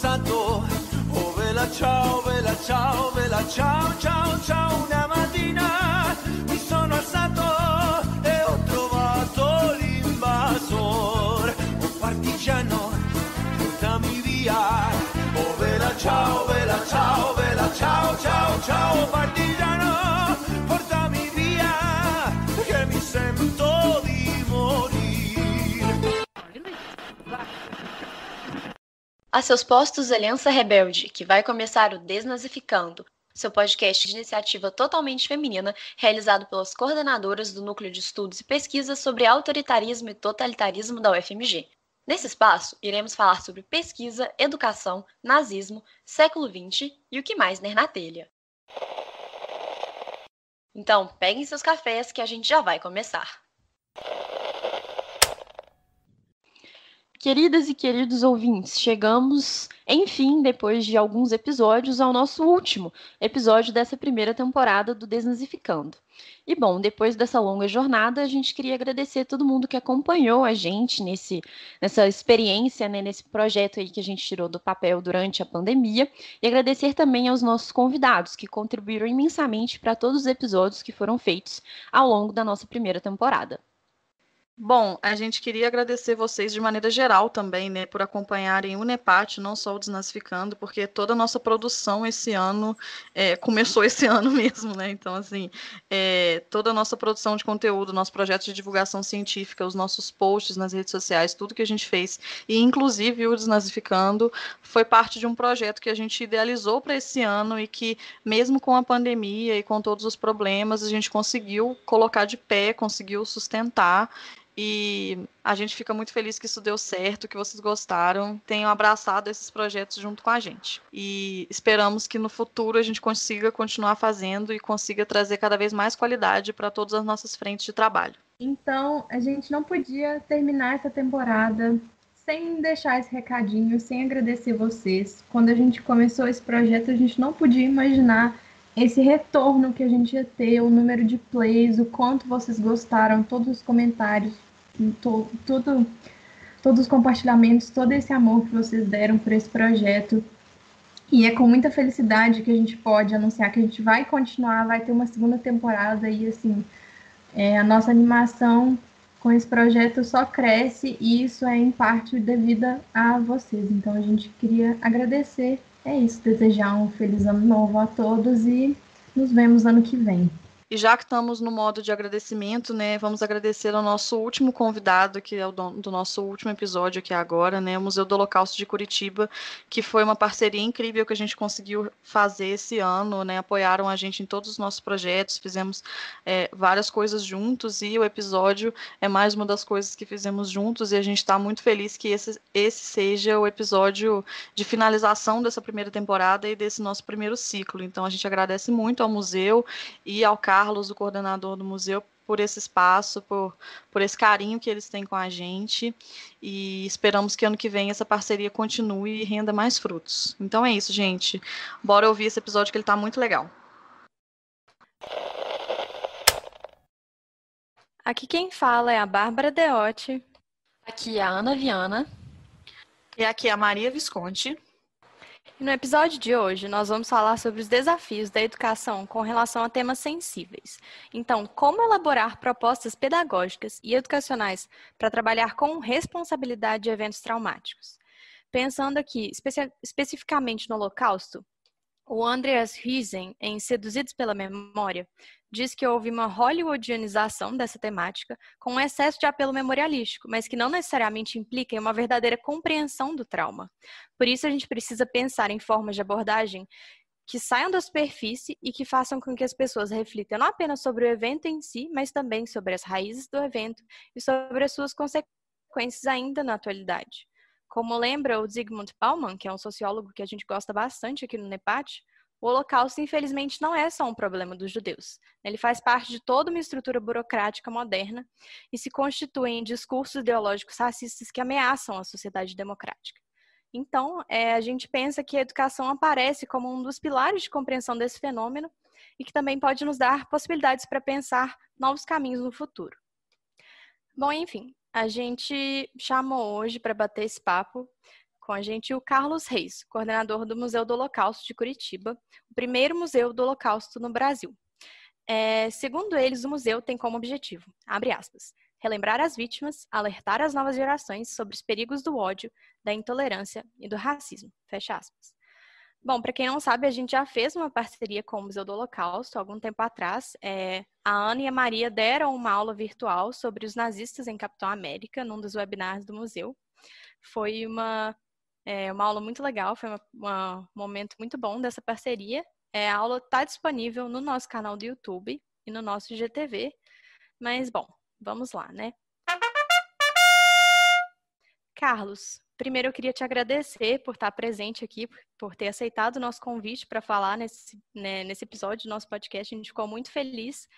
alzato, oh vela ciao, ciao, ciao, una mattina mi sono alzato e ho trovato l'invasor, un partigiano, portami via, oh vela ciao, ciao, ciao, ciao, partigiano, portami via, che mi sento di morire. A seus postos, Aliança Rebelde, que vai começar o Desnazificando, seu podcast de iniciativa totalmente feminina, realizado pelas coordenadoras do Núcleo de Estudos e Pesquisas sobre Autoritarismo e Totalitarismo da UFMG. Nesse espaço, iremos falar sobre pesquisa, educação, nazismo, século XX e o que mais ner na telha. Então, peguem seus cafés que a gente já vai começar. Queridas e queridos ouvintes, chegamos, enfim, depois de alguns episódios, ao nosso último episódio dessa primeira temporada do Desnazificando. E bom, depois dessa longa jornada, a gente queria agradecer a todo mundo que acompanhou a gente nessa experiência, né, nesse projeto aí que a gente tirou do papel durante a pandemia, e agradecer também aos nossos convidados, que contribuíram imensamente para todos os episódios que foram feitos ao longo da nossa primeira temporada. Bom, a gente queria agradecer vocês de maneira geral também, né, por acompanharem o NEPAT, não só o Desnazificando, porque toda a nossa produção esse ano começou esse ano mesmo, né? Então, assim, toda a nossa produção de conteúdo, nosso projeto de divulgação científica, os nossos posts nas redes sociais, tudo que a gente fez, e inclusive o Desnazificando, foi parte de um projeto que a gente idealizou para esse ano e que, mesmo com a pandemia e com todos os problemas, a gente conseguiu colocar de pé, conseguiu sustentar. E a gente fica muito feliz que isso deu certo, que vocês gostaram, tenham abraçado esses projetos junto com a gente. E esperamos que no futuro a gente consiga continuar fazendo e consiga trazer cada vez mais qualidade para todas as nossas frentes de trabalho. Então, a gente não podia terminar essa temporada sem deixar esse recadinho, sem agradecer vocês. Quando a gente começou esse projeto, a gente não podia imaginar esse retorno que a gente ia ter, o número de plays, o quanto vocês gostaram, todos os comentários, todos os compartilhamentos, todo esse amor que vocês deram por esse projeto. E é com muita felicidade que a gente pode anunciar que a gente vai continuar, vai ter uma segunda temporada e assim, a nossa animação com esse projeto só cresce e isso é em parte devido a vocês. Então a gente queria agradecer. É isso, desejar um feliz ano novo a todos e nos vemos ano que vem. E já que estamos no modo de agradecimento, né, vamos agradecer ao nosso último convidado, que é o do nosso último episódio aqui agora, né, o Museu do Holocausto de Curitiba, que foi uma parceria incrível que a gente conseguiu fazer esse ano, né, apoiaram a gente em todos os nossos projetos, fizemos várias coisas juntos e o episódio é mais uma das coisas que fizemos juntos e a gente está muito feliz que esse seja o episódio de finalização dessa primeira temporada e desse nosso primeiro ciclo. Então a gente agradece muito ao museu e ao Carlos, o coordenador do museu, por esse espaço, por esse carinho que eles têm com a gente e esperamos que ano que vem essa parceria continue e renda mais frutos. Então é isso, gente. Bora ouvir esse episódio que ele tá muito legal. Aqui quem fala é a Bárbara Deotti. Aqui é a Ana Viana. E aqui é a Maria Visconti. E no episódio de hoje, nós vamos falar sobre os desafios da educação com relação a temas sensíveis. Então, como elaborar propostas pedagógicas e educacionais para trabalhar com responsabilidade de eventos traumáticos. Pensando aqui especificamente no Holocausto, o Andreas Huizen, em Seduzidos pela Memória, diz que houve uma hollywoodianização dessa temática com um excesso de apelo memorialístico, mas que não necessariamente implica em uma verdadeira compreensão do trauma. Por isso, a gente precisa pensar em formas de abordagem que saiam da superfície e que façam com que as pessoas reflitam não apenas sobre o evento em si, mas também sobre as raízes do evento e sobre as suas consequências ainda na atualidade. Como lembra o Zygmunt Bauman, que é um sociólogo que a gente gosta bastante aqui no NEPAT, o Holocausto, infelizmente, não é só um problema dos judeus. Ele faz parte de toda uma estrutura burocrática moderna e se constitui em discursos ideológicos racistas que ameaçam a sociedade democrática. Então, a gente pensa que a educação aparece como um dos pilares de compreensão desse fenômeno e que também pode nos dar possibilidades para pensar novos caminhos no futuro. Bom, enfim, a gente chamou hoje para bater esse papo com a gente o Carlos Reis, coordenador do Museu do Holocausto de Curitiba, o primeiro museu do Holocausto no Brasil. Segundo eles, o museu tem como objetivo, abre aspas, relembrar as vítimas, alertar as novas gerações sobre os perigos do ódio, da intolerância e do racismo, fecha aspas. Bom, para quem não sabe, a gente já fez uma parceria com o Museu do Holocausto algum tempo atrás. A Ana e a Maria deram uma aula virtual sobre os nazistas em Capitão América, num dos webinars do museu. Foi uma aula muito legal, foi um momento muito bom dessa parceria. A aula está disponível no nosso canal do YouTube e no nosso IGTV. Mas, bom, vamos lá, né? Carlos, primeiro eu queria te agradecer por estar presente aqui, por ter aceitado o nosso convite para falar nesse episódio do nosso podcast. A gente ficou muito feliz.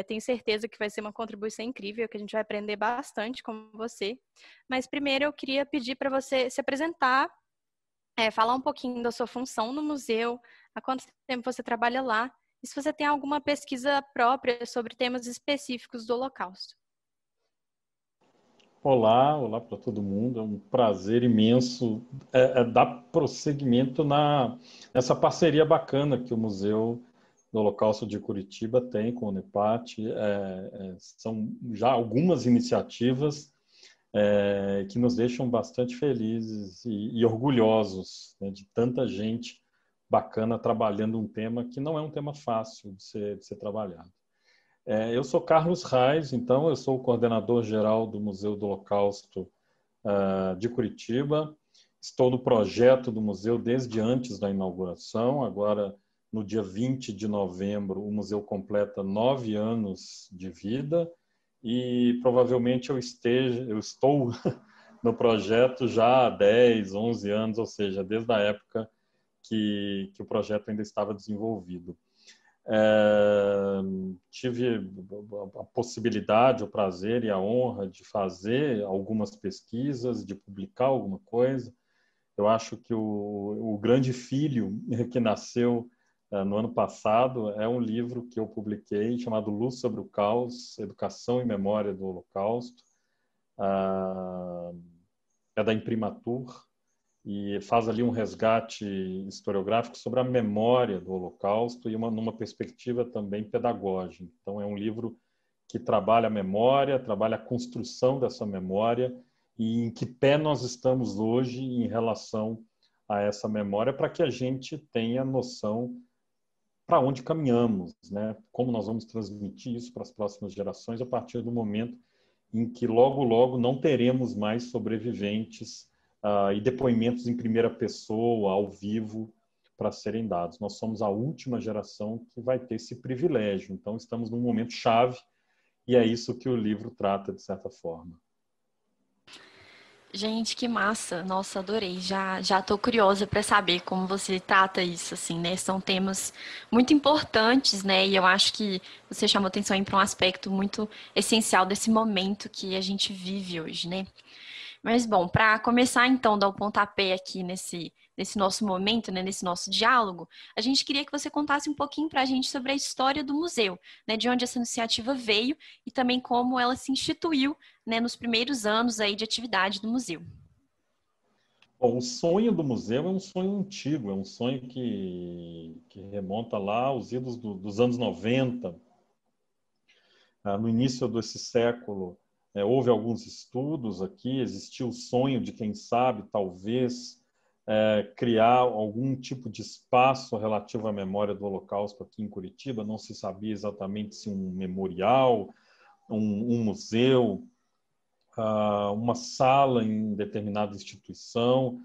Tenho certeza que vai ser uma contribuição incrível, que a gente vai aprender bastante com você. Mas primeiro eu queria pedir para você se apresentar, falar um pouquinho da sua função no museu, há quanto tempo você trabalha lá, e se você tem alguma pesquisa própria sobre temas específicos do Holocausto. Olá para todo mundo. É um prazer imenso dar prosseguimento nessa parceria bacana que o Museu do Holocausto de Curitiba tem com o UNEPAT. São já algumas iniciativas que nos deixam bastante felizes e orgulhosos, né, de tanta gente bacana trabalhando um tema que não é um tema fácil de ser trabalhado. Eu sou Carlos Reis, então eu sou o coordenador geral do Museu do Holocausto de Curitiba. Estou no projeto do museu desde antes da inauguração. Agora, no dia 20 de novembro, o museu completa 9 anos de vida e provavelmente eu estou no projeto já há 10, 11 anos, ou seja, desde a época que o projeto ainda estava desenvolvido. Tive a possibilidade, o prazer e a honra de fazer algumas pesquisas, de publicar alguma coisa. Eu acho que o grande filho que nasceu no ano passado é um livro que eu publiquei chamado Luz sobre o Caos, Educação e Memória do Holocausto. É da Imprimatur e faz ali um resgate historiográfico sobre a memória do Holocausto e numa perspectiva também pedagógica. Então, é um livro que trabalha a memória, trabalha a construção dessa memória e em que pé nós estamos hoje em relação a essa memória, para que a gente tenha noção para onde caminhamos, né? Como nós vamos transmitir isso para as próximas gerações a partir do momento em que logo, logo não teremos mais sobreviventes e depoimentos em primeira pessoa, ao vivo, para serem dados. Nós somos a última geração que vai ter esse privilégio. Então, estamos num momento chave e é isso que o livro trata, de certa forma. Gente, que massa! Nossa, adorei. Já estou curiosa para saber como você trata isso, assim, né? São temas muito importantes, né? E eu acho que você chamou atenção para um aspecto muito essencial desse momento que a gente vive hoje, né? Mas, bom, para começar, então, dar o pontapé aqui nesse nosso momento, né, nesse nosso diálogo, a gente queria que você contasse um pouquinho para a gente sobre a história do museu, né, de onde essa iniciativa veio e também como ela se instituiu, né, nos primeiros anos aí de atividade do museu. Bom, o sonho do museu é um sonho antigo, é um sonho que remonta lá aos idos dos anos 90. No início desse século, houve alguns estudos aqui, existiu o sonho de, quem sabe, talvez, criar algum tipo de espaço relativo à memória do Holocausto aqui em Curitiba. Não se sabia exatamente se um memorial, um museu, uma sala em determinada instituição.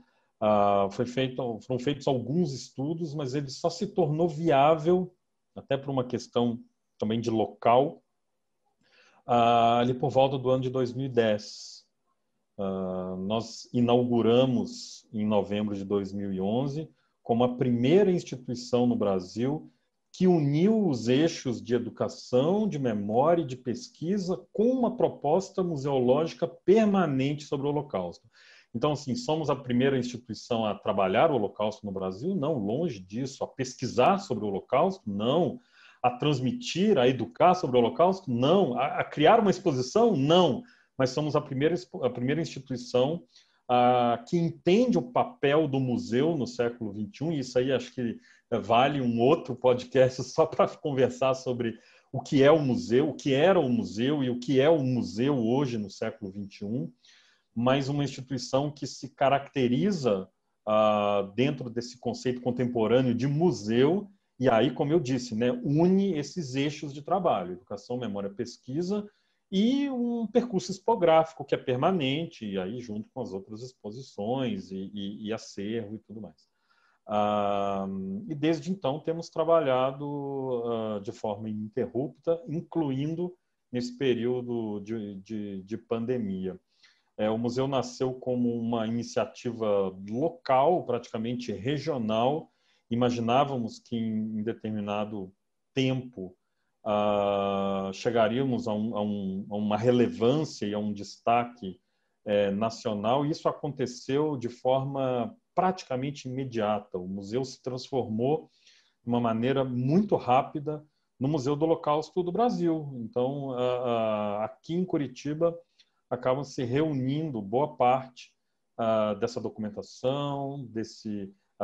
Foram feitos alguns estudos, mas ele só se tornou viável, até por uma questão também de local, ali por volta do ano de 2010. Nós inauguramos em novembro de 2011 como a primeira instituição no Brasil que uniu os eixos de educação, de memória e de pesquisa com uma proposta museológica permanente sobre o Holocausto. Então, assim, somos a primeira instituição a trabalhar o Holocausto no Brasil? Não, longe disso. A pesquisar sobre o Holocausto? Não. A transmitir, a educar sobre o Holocausto? Não. A criar uma exposição? Não. Mas somos a primeira instituição que entende o papel do museu no século XXI, e isso aí acho que vale um outro podcast só para conversar sobre o que é o museu, o que era o museu e o que é o museu hoje no século XXI, mas uma instituição que se caracteriza dentro desse conceito contemporâneo de museu, e aí, como eu disse, né, une esses eixos de trabalho, educação, memória, pesquisa, e um percurso expográfico que é permanente, e aí junto com as outras exposições e acervo e tudo mais. E desde então temos trabalhado de forma ininterrupta, incluindo nesse período de pandemia. O museu nasceu como uma iniciativa local, praticamente regional. Imaginávamos que em determinado tempo chegaríamos a uma relevância e a um destaque nacional, e isso aconteceu de forma praticamente imediata. O museu se transformou de uma maneira muito rápida no Museu do Holocausto do Brasil. Então, aqui em Curitiba, acabam se reunindo boa parte dessa documentação,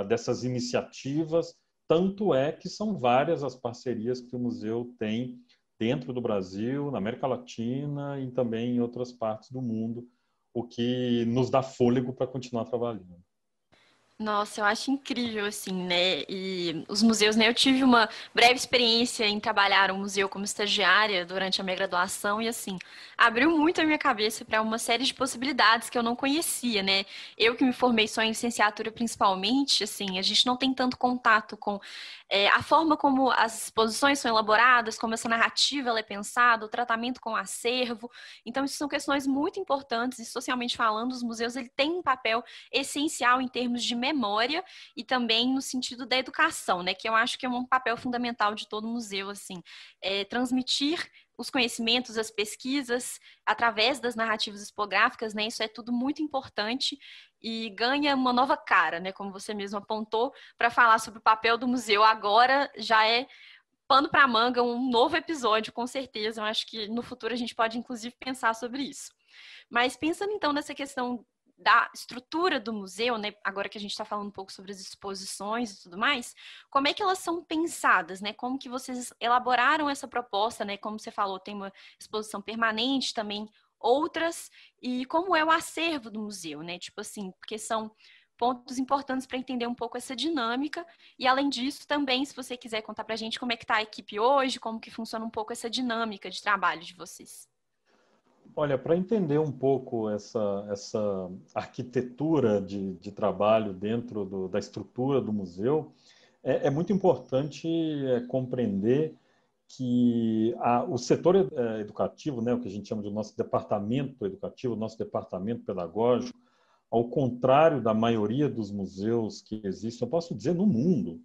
dessas iniciativas. Tanto é que são várias as parcerias que o museu tem dentro do Brasil, na América Latina e também em outras partes do mundo, o que nos dá fôlego para continuar trabalhando. Nossa, eu acho incrível, assim, né? E os museus, né? Eu tive uma breve experiência em trabalhar no museu como estagiária durante a minha graduação e, assim, abriu muito a minha cabeça para uma série de possibilidades que eu não conhecia, né? Eu que me formei só em licenciatura, principalmente, assim, a gente não tem tanto contato com a forma como as exposições são elaboradas, como essa narrativa ela é pensada, o tratamento com o acervo. Então, isso são questões muito importantes e, socialmente falando, os museus ele têm um papel essencial em termos de memória e também no sentido da educação, né? Que eu acho que é um papel fundamental de todo museu, assim, transmitir os conhecimentos, as pesquisas, através das narrativas expográficas, né? Isso é tudo muito importante e ganha uma nova cara, né? Como você mesmo apontou, para falar sobre o papel do museu agora já é pano para manga, um novo episódio, com certeza. Eu acho que no futuro a gente pode, inclusive, pensar sobre isso. Mas pensando então nessa questão da estrutura do museu, né? Agora que a gente está falando um pouco sobre as exposições e tudo mais, como é que elas são pensadas, né? Como que vocês elaboraram essa proposta, né? Como você falou, tem uma exposição permanente, também outras, e como é o acervo do museu, né? Tipo assim, porque são pontos importantes para entender um pouco essa dinâmica, e além disso também, se você quiser contar para a gente como é que está a equipe hoje, como que funciona um pouco essa dinâmica de trabalho de vocês. Olha, para entender um pouco essa arquitetura de trabalho dentro da estrutura do museu, é muito importante compreender que o setor educativo, né, o que a gente chama de nosso departamento educativo, nosso departamento pedagógico, ao contrário da maioria dos museus que existem, eu posso dizer no mundo,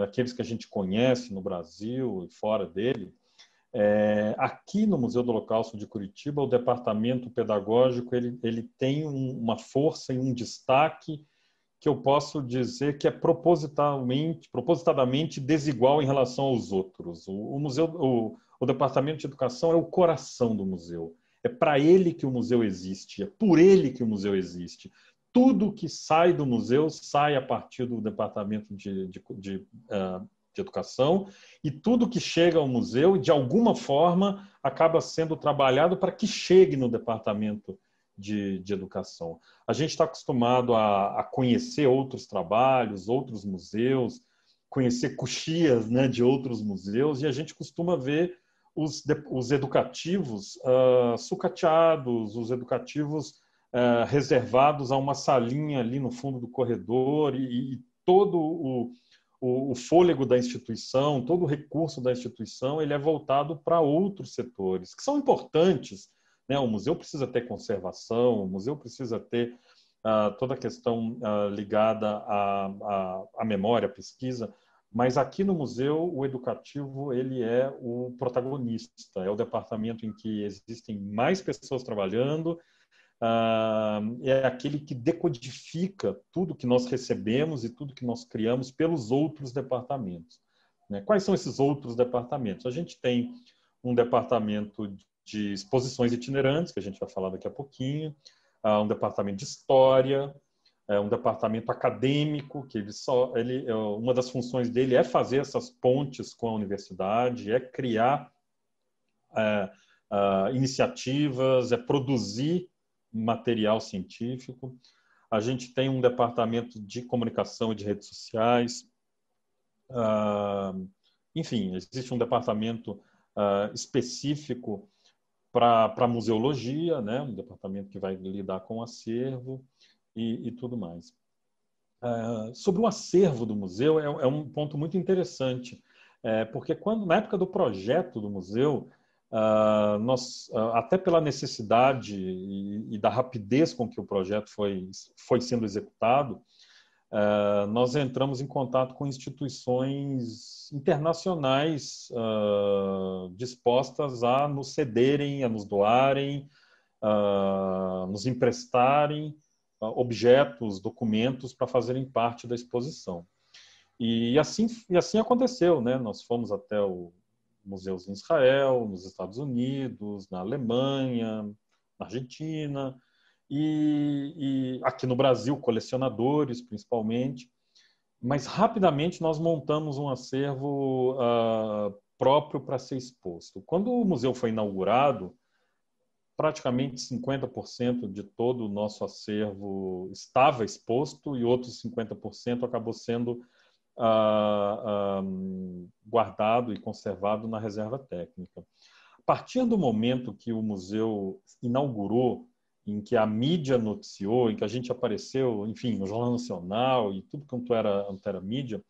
aqueles que a gente conhece no Brasil e fora dele, aqui no Museu do Holocausto de Curitiba, o departamento pedagógico ele tem uma força e um destaque que eu posso dizer que é propositadamente desigual em relação aos outros. O departamento de educação é o coração do museu. É para ele que o museu existe, é por ele que o museu existe. Tudo que sai do museu sai a partir do departamento de educação, e tudo que chega ao museu, de alguma forma, acaba sendo trabalhado para que chegue no departamento de educação. A gente está acostumado a conhecer outros trabalhos, outros museus, conhecer coxias, né, de outros museus, e a gente costuma ver os educativos sucateados, os educativos reservados a uma salinha ali no fundo do corredor, e todo o fôlego da instituição, todo o recurso da instituição, ele é voltado para outros setores, que são importantes, né? O museu precisa ter conservação, o museu precisa ter toda a questão ligada à memória, à pesquisa, mas aqui no museu, o educativo ele é o protagonista, é o departamento em que existem mais pessoas trabalhando, é aquele que decodifica tudo que nós recebemos e tudo que nós criamos pelos outros departamentos, né? Quais são esses outros departamentos? A gente tem um departamento de exposições itinerantes, que a gente vai falar daqui a pouquinho. um departamento de história, um departamento acadêmico, que uma das funções dele é fazer essas pontes com a universidade, é criar iniciativas, é produzir material científico. A gente tem um departamento de comunicação e de redes sociais. Enfim, existe um departamento específico para museologia, né? Um departamento que vai lidar com o acervo e tudo mais. Sobre o acervo do museu, é um ponto muito interessante, porque na época do projeto do museu, até pela necessidade e da rapidez com que o projeto foi sendo executado, nós entramos em contato com instituições internacionais dispostas a nos cederem, a nos doarem, nos emprestarem objetos, documentos para fazerem parte da exposição. E assim aconteceu, né? Nós fomos até o museus em Israel, nos Estados Unidos, na Alemanha, na Argentina, e aqui no Brasil, colecionadores, principalmente. Mas, rapidamente, nós montamos um acervo próprio para ser exposto. Quando o museu foi inaugurado, praticamente 50% de todo o nosso acervo estava exposto e outros 50% acabou sendo guardado e conservado na reserva técnica. A partir do momento que o museu inaugurou, em que a mídia noticiou, em que a gente apareceu, enfim, no Jornal Nacional e tudo quanto era mídia,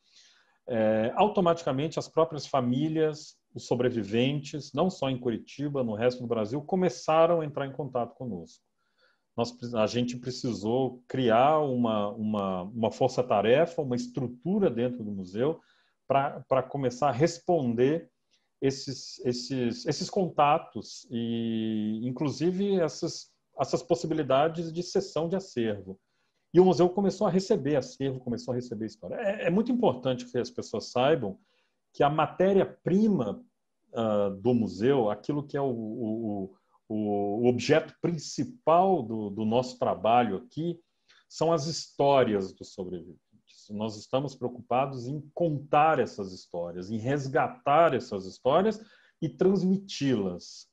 automaticamente as próprias famílias, os sobreviventes, não só em Curitiba, no resto do Brasil, começaram a entrar em contato conosco. A gente precisou criar uma força-tarefa, uma estrutura dentro do museu para começar a responder esses contatos e, inclusive, essas possibilidades de cessão de acervo. E o museu começou a receber acervo, começou a receber história. É muito importante que as pessoas saibam que a matéria-prima do museu, aquilo que é o objeto principal do nosso trabalho aqui, são as histórias dos sobreviventes. Nós estamos preocupados em contar essas histórias, em resgatar essas histórias e transmiti-las.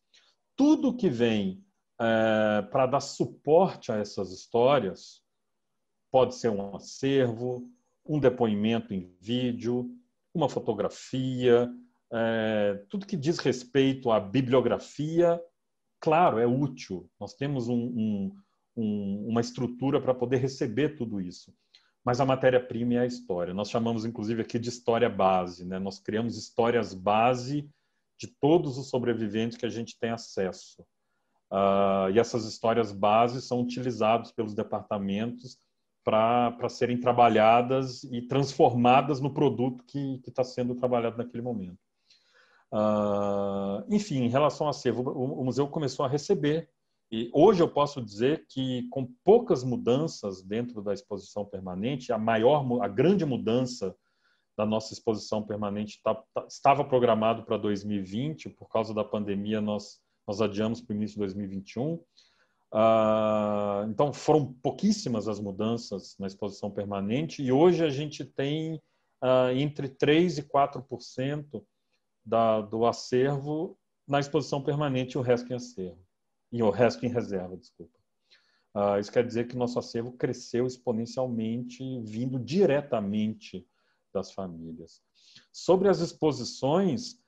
Tudo que vem para dar suporte a essas histórias pode ser um acervo, um depoimento em vídeo, uma fotografia, tudo que diz respeito à bibliografia, claro, é útil. Nós temos uma estrutura para poder receber tudo isso. Mas a matéria-prima é a história. Nós chamamos, inclusive, aqui de história base, né? Nós criamos histórias base de todos os sobreviventes que a gente tem acesso. E essas histórias bases são utilizadas pelos departamentos para serem trabalhadas e transformadas no produto que está sendo trabalhado naquele momento. Enfim, em relação ao acervo, o museu começou a receber. E hoje eu posso dizer que, com poucas mudanças dentro da exposição permanente, a grande mudança da nossa exposição permanente estava programado para 2020, por causa da pandemia nós adiamos para o início de 2021. Então, foram pouquíssimas as mudanças na exposição permanente e hoje a gente tem entre 3% e 4% do acervo na exposição permanente e o resto em acervo. E o resto em reserva, desculpa. Isso quer dizer que nosso acervo cresceu exponencialmente, vindo diretamente das famílias. Sobre as exposições,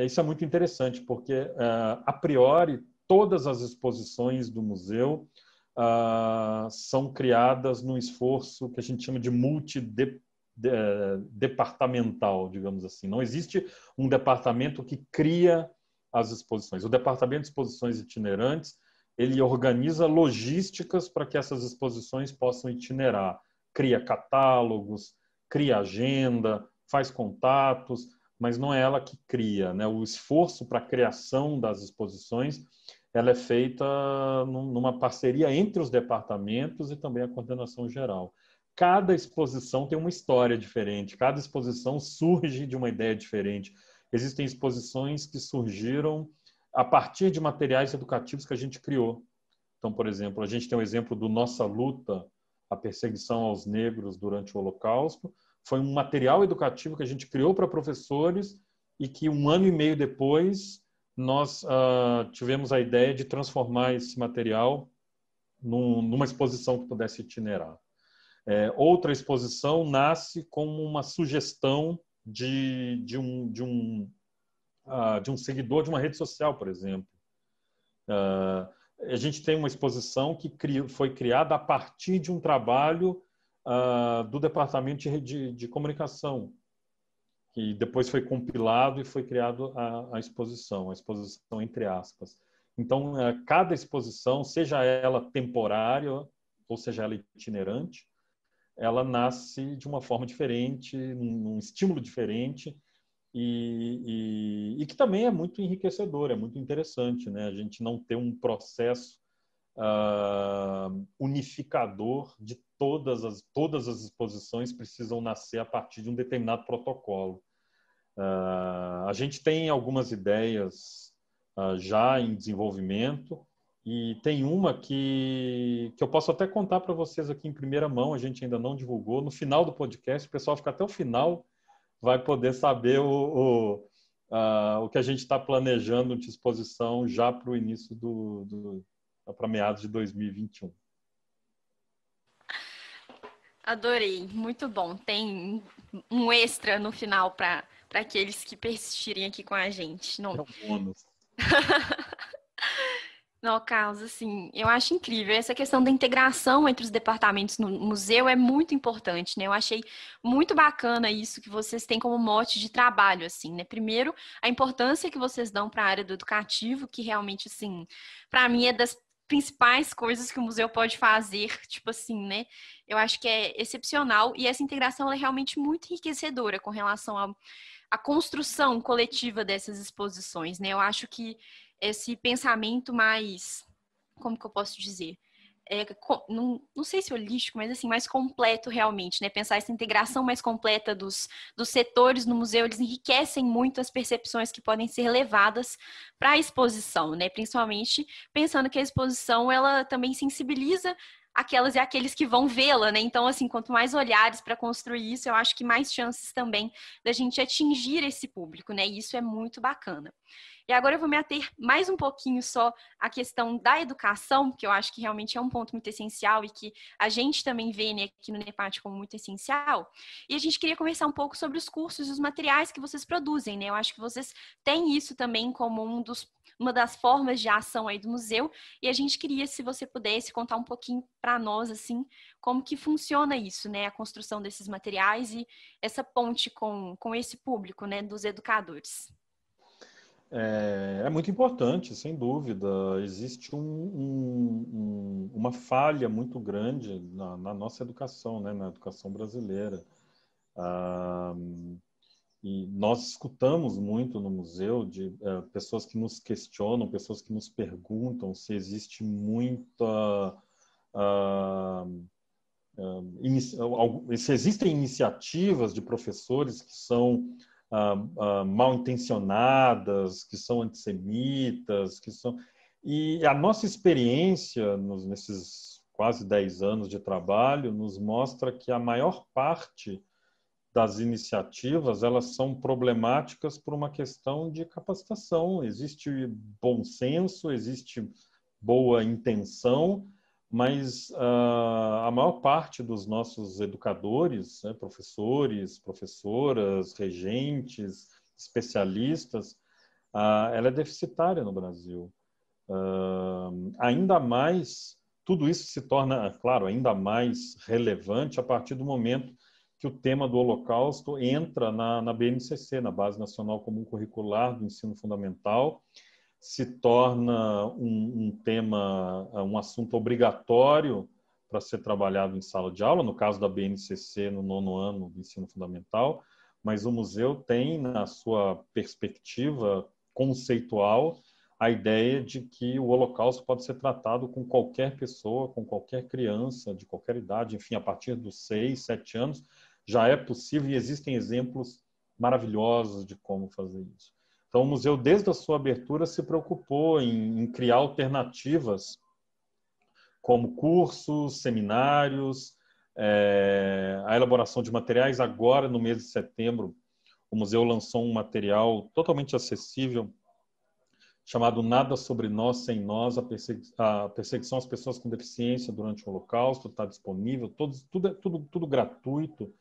isso é muito interessante, porque, a priori, todas as exposições do museu são criadas num esforço que a gente chama de multidepartamental, digamos assim. Não existe um departamento que cria as exposições. O Departamento de Exposições Itinerantes, ele organiza logísticas para que essas exposições possam itinerar. Cria catálogos, cria agenda, faz contatos, mas não é ela que cria, né? O esforço para a criação das exposições, ela é feita numa parceria entre os departamentos e também a coordenação geral. Cada exposição tem uma história diferente, cada exposição surge de uma ideia diferente. Existem exposições que surgiram a partir de materiais educativos que a gente criou. Então, por exemplo, a gente tem o exemplo do Nossa Luta, a perseguição aos negros durante o Holocausto. Foi um material educativo que a gente criou para professores e que 1 ano e meio depois nós tivemos a ideia de transformar esse material numa exposição que pudesse itinerar. Outra exposição nasce como uma sugestão de um seguidor de uma rede social, por exemplo. A gente tem uma exposição que foi criada a partir de um trabalho do Departamento de Comunicação, que depois foi compilado e foi criado a exposição entre aspas. Então, cada exposição, seja ela temporária ou seja ela itinerante, ela nasce de uma forma diferente, num estímulo diferente, e que também é muito enriquecedor, é muito interessante, né? A gente não ter um processo unificador de todas as exposições precisam nascer a partir de um determinado protocolo. A gente tem algumas ideias já em desenvolvimento, e tem uma que eu posso até contar para vocês aqui em primeira mão, a gente ainda não divulgou. No final do podcast, o pessoal fica até o final, vai poder saber o que a gente está planejando de exposição já para o início para meados de 2021. Adorei, muito bom. Tem um extra no final para aqueles que persistirem aqui com a gente. Não. É um bônus. Não, Carlos, assim, eu acho incrível. Essa questão da integração entre os departamentos no museu é muito importante, né? Eu achei muito bacana isso que vocês têm como mote de trabalho, assim, né? Primeiro, a importância que vocês dão para a área do educativo, que realmente, assim, para mim é das principais coisas que o museu pode fazer, tipo assim, né? Eu acho que é excepcional e essa integração ela é realmente muito enriquecedora com relação à construção coletiva dessas exposições, né? Eu acho que esse pensamento mais, como que eu posso dizer? Não sei se holístico, mas assim, mais completo realmente, né? Pensar essa integração mais completa dos setores no museu, eles enriquecem muito as percepções que podem ser levadas para a exposição, né? Principalmente pensando que a exposição, ela também sensibiliza aquelas e aqueles que vão vê-la, né? Então, assim, quanto mais olhares para construir isso, eu acho que mais chances também da gente atingir esse público, né? E isso é muito bacana. E agora eu vou me ater mais um pouquinho só à questão da educação, que eu acho que realmente é um ponto muito essencial e que a gente também vê, né, aqui no NEPAT como muito essencial. E a gente queria conversar um pouco sobre os cursos e os materiais que vocês produzem, né? Eu acho que vocês têm isso também como uma das formas de ação aí do museu. E a gente queria, se você pudesse, contar um pouquinho para nós, assim, como que funciona isso, né? A construção desses materiais e essa ponte com esse público, né, dos educadores. É muito importante, sem dúvida. Existe uma falha muito grande na nossa educação, né? Na educação brasileira. E nós escutamos muito no museu de pessoas que nos questionam, pessoas que nos perguntam se existe se existem iniciativas de professores que são mal intencionadas, que são antissemitas, E a nossa experiência nesses quase 10 anos de trabalho nos mostra que a maior parte das iniciativas, elas são problemáticas por uma questão de capacitação. Existe bom senso, existe boa intenção, mas a maior parte dos nossos educadores, né, professores, professoras, regentes, especialistas, ela é deficitária no Brasil. Ainda mais, tudo isso se torna, claro, ainda mais relevante a partir do momento que o tema do Holocausto entra na BNCC, na Base Nacional Comum Curricular do Ensino Fundamental, se torna um assunto obrigatório para ser trabalhado em sala de aula, no caso da BNCC, no 9º ano do ensino fundamental, mas o museu tem, na sua perspectiva conceitual, a ideia de que o Holocausto pode ser tratado com qualquer pessoa, com qualquer criança, de qualquer idade, enfim, a partir dos 6, 7 anos, já é possível e existem exemplos maravilhosos de como fazer isso. Então, o museu, desde a sua abertura, se preocupou em criar alternativas como cursos, seminários, a elaboração de materiais. Agora, no mês de setembro, o museu lançou um material totalmente acessível, chamado Nada sobre Nós Sem Nós, a perseguição às pessoas com deficiência durante o Holocausto. Está disponível, tudo gratuito.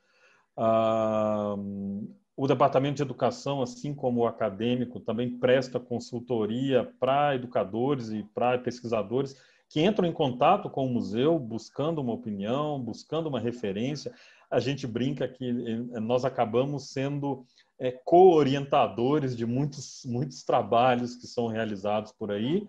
O Departamento de Educação, assim como o acadêmico, também presta consultoria para educadores e para pesquisadores que entram em contato com o museu buscando uma opinião, buscando uma referência. A gente brinca que nós acabamos sendo co-orientadores de muitos trabalhos que são realizados por aí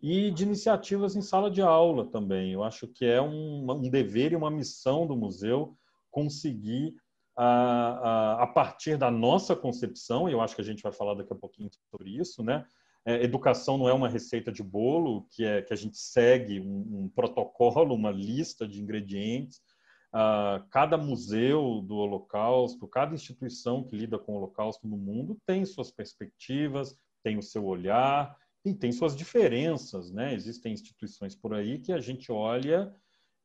e de iniciativas em sala de aula também. Eu acho que é um dever e uma missão do museu conseguir, a partir da nossa concepção, e eu acho que a gente vai falar daqui a pouquinho sobre isso, né? Educação não é uma receita de bolo, que a gente segue um protocolo, uma lista de ingredientes. Cada museu do Holocausto, cada instituição que lida com o Holocausto no mundo tem suas perspectivas, tem o seu olhar e tem suas diferenças, né? Existem instituições por aí que a gente olha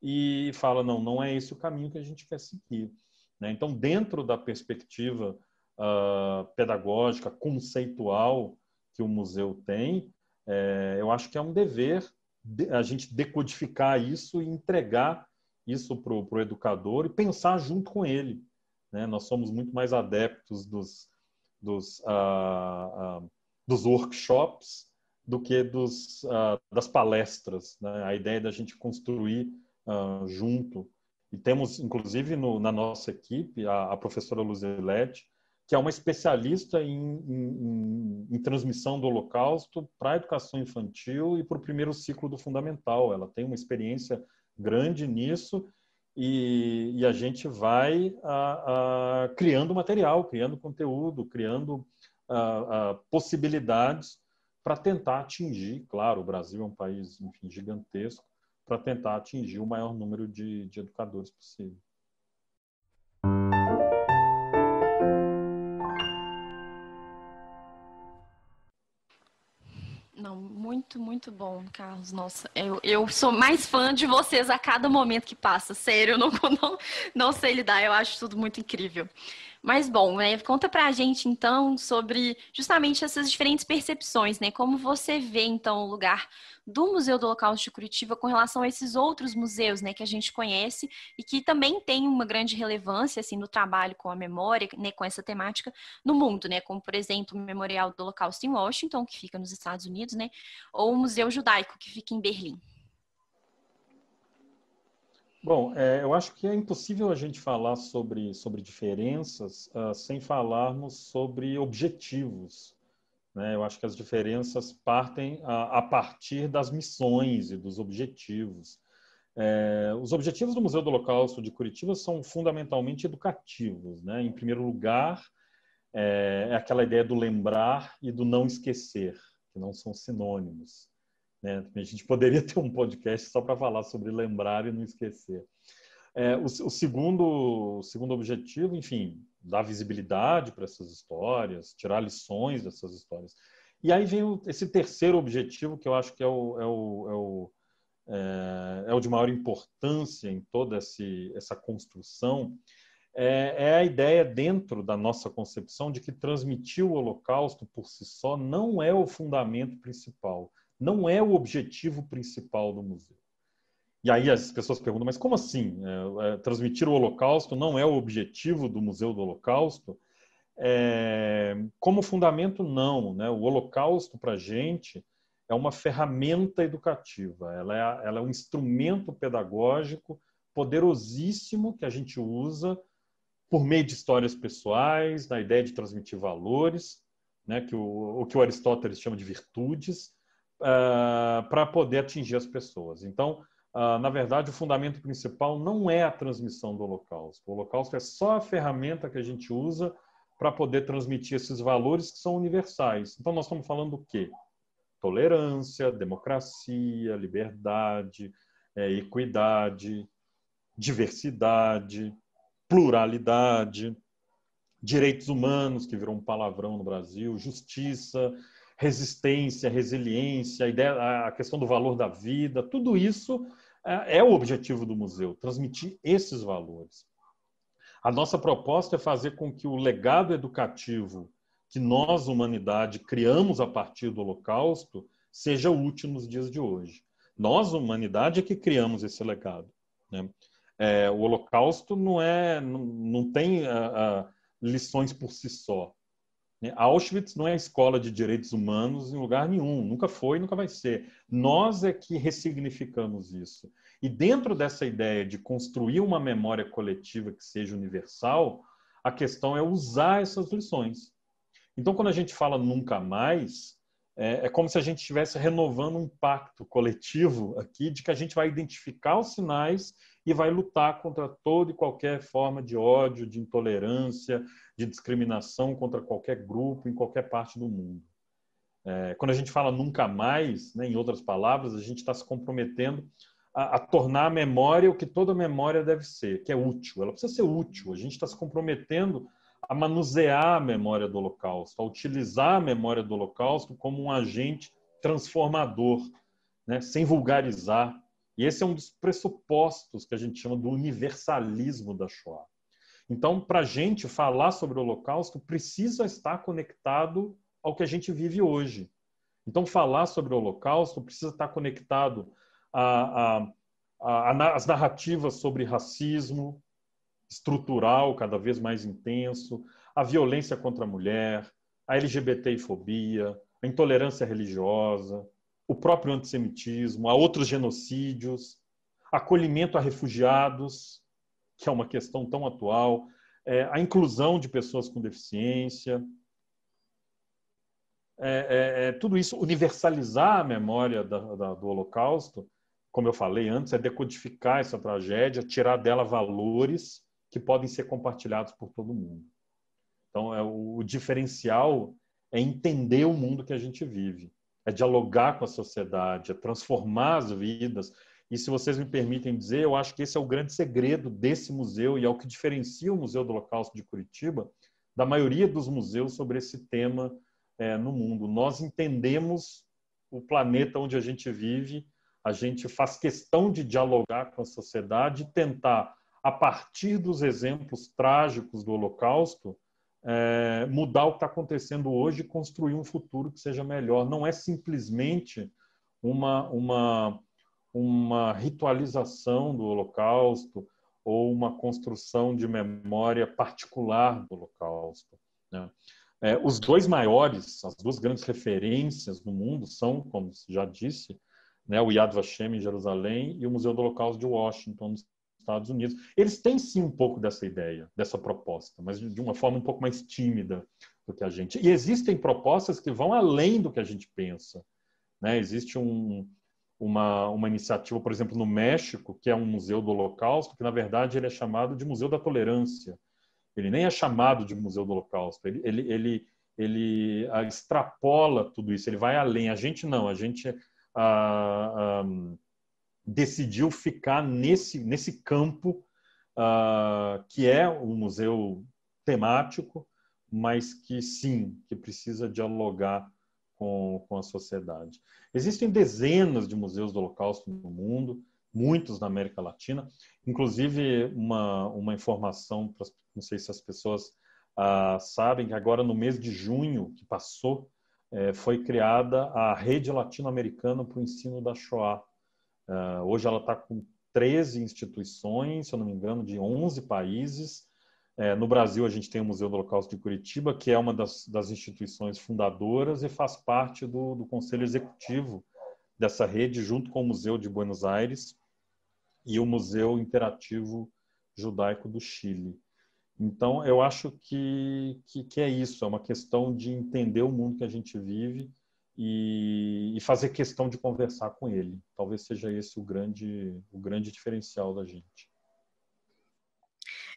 e fala, não é esse o caminho que a gente quer seguir, né? Então, dentro da perspectiva pedagógica, conceitual que o museu tem, eu acho que é um dever a gente decodificar isso e entregar isso para o educador e pensar junto com ele, né? Nós somos muito mais adeptos dos workshops do que das palestras, né? A ideia da gente construir junto. E temos, inclusive, na nossa equipe, a professora Luzilete, que é uma especialista em transmissão do Holocausto para a educação infantil e para o primeiro ciclo do fundamental. Ela tem uma experiência grande nisso e a gente vai criando material, criando conteúdo, criando possibilidades para tentar atingir, claro, o Brasil é um país, enfim, gigantesco, para tentar atingir o maior número de educadores possível. Não, muito, muito bom, Carlos. Nossa, eu sou mais fã de vocês a cada momento que passa. Sério, eu não sei lidar, eu acho tudo muito incrível. Mas, bom, né, conta pra gente, então, sobre justamente essas diferentes percepções, né? Como você vê, então, o lugar do Museu do Holocausto de Curitiba com relação a esses outros museus, né, que a gente conhece e que também tem uma grande relevância, assim, no trabalho com a memória, né, com essa temática no mundo, né? Como, por exemplo, o Memorial do Holocausto em Washington, que fica nos Estados Unidos, né? Ou o Museu Judaico, que fica em Berlim. Bom, eu acho que é impossível a gente falar sobre diferenças sem falarmos sobre objetivos, né? Eu acho que as diferenças partem a partir das missões e dos objetivos. Os objetivos do Museu do Holocausto de Curitiba são fundamentalmente educativos, né? Em primeiro lugar, é aquela ideia do lembrar e do não esquecer, que não são sinônimos, né? A gente poderia ter um podcast só para falar sobre lembrar e não esquecer. O segundo objetivo, enfim, dar visibilidade para essas histórias, tirar lições dessas histórias. E aí vem esse terceiro objetivo, que eu acho que é o de maior importância em toda essa construção, é a ideia dentro da nossa concepção de que transmitir o Holocausto por si só não é o fundamento principal, não é o objetivo principal do museu. E aí as pessoas perguntam, mas como assim? Transmitir o Holocausto não é o objetivo do Museu do Holocausto? Como fundamento, não, né? O Holocausto, para a gente, é uma ferramenta educativa. Ela é um instrumento pedagógico poderosíssimo que a gente usa por meio de histórias pessoais, da ideia de transmitir valores, né? O que o Aristóteles chama de virtudes, para poder atingir as pessoas. Então, na verdade, o fundamento principal não é a transmissão do Holocausto. O Holocausto é só a ferramenta que a gente usa para poder transmitir esses valores que são universais. Então, nós estamos falando do quê? Tolerância, democracia, liberdade, equidade, diversidade, pluralidade, direitos humanos, que virou um palavrão no Brasil, justiça, resistência, resiliência, a questão do valor da vida, tudo isso é o objetivo do museu, transmitir esses valores. A nossa proposta é fazer com que o legado educativo que nós, humanidade, criamos a partir do Holocausto, seja útil nos dias de hoje. Nós, humanidade, é que criamos esse legado, né? O Holocausto não tem lições por si só. Auschwitz não é escola de direitos humanos em lugar nenhum, nunca foi e nunca vai ser. Nós é que ressignificamos isso. E dentro dessa ideia de construir uma memória coletiva que seja universal, a questão é usar essas lições. Então, quando a gente fala nunca mais, é como se a gente estivesse renovando um pacto coletivo aqui de que a gente vai identificar os sinais e vai lutar contra toda e qualquer forma de ódio, de intolerância, de discriminação contra qualquer grupo em qualquer parte do mundo. Quando a gente fala nunca mais, né, em outras palavras, a gente está se comprometendo a tornar a memória o que toda memória deve ser, que é útil. Ela precisa ser útil. A gente está se comprometendo a manusear a memória do Holocausto, a utilizar a memória do Holocausto como um agente transformador, né, sem vulgarizar. E esse é um dos pressupostos que a gente chama do universalismo da Shoah. Então, para a gente falar sobre o Holocausto, precisa estar conectado ao que a gente vive hoje. Então, falar sobre o Holocausto precisa estar conectado às narrativas sobre racismo estrutural, cada vez mais intenso, a violência contra a mulher, a LGBTfobia, a intolerância religiosa, o próprio antissemitismo, a outros genocídios, acolhimento a refugiados, que é uma questão tão atual, a inclusão de pessoas com deficiência, tudo isso, universalizar a memória do Holocausto, como eu falei antes, é decodificar essa tragédia, tirar dela valores que podem ser compartilhados por todo mundo. Então, o diferencial é entender o mundo que a gente vive, é dialogar com a sociedade, é transformar as vidas. E, se vocês me permitem dizer, eu acho que esse é o grande segredo desse museu e é o que diferencia o Museu do Holocausto de Curitiba da maioria dos museus sobre esse tema no mundo. Nós entendemos o planeta onde a gente vive, a gente faz questão de dialogar com a sociedade e tentar, a partir dos exemplos trágicos do Holocausto, mudar o que está acontecendo hoje e construir um futuro que seja melhor. Não é simplesmente uma ritualização do Holocausto ou uma construção de memória particular do Holocausto, né? Os dois maiores, as duas grandes referências no mundo são, como já disse, né, o Yad Vashem em Jerusalém e o Museu do Holocausto de Washington, nos Estados Unidos. Eles têm sim um pouco dessa ideia, dessa proposta, mas de uma forma um pouco mais tímida do que a gente. E existem propostas que vão além do que a gente pensa, né? Existe uma iniciativa, por exemplo, no México, que é um museu do Holocausto, que na verdade ele é chamado de Museu da Tolerância. Ele nem é chamado de Museu do Holocausto. Ele extrapola tudo isso, ele vai além. A gente não, a gente decidiu ficar nesse campo que é um museu temático, mas que sim, que precisa dialogar com a sociedade. Existem dezenas de museus do Holocausto no mundo, muitos na América Latina, inclusive uma informação, não sei se as pessoas sabem, que agora no mês de junho que passou, foi criada a Rede Latino-Americana para o Ensino da Shoah. Hoje ela está com 13 instituições, se eu não me engano, de 11 países. No Brasil, a gente tem o Museu do Holocausto de Curitiba, que é uma das instituições fundadoras e faz parte do Conselho Executivo dessa rede, junto com o Museu de Buenos Aires e o Museu Interativo Judaico do Chile. Então, eu acho que é isso, é uma questão de entender o mundo que a gente vive e fazer questão de conversar com ele. Talvez seja esse o grande diferencial da gente.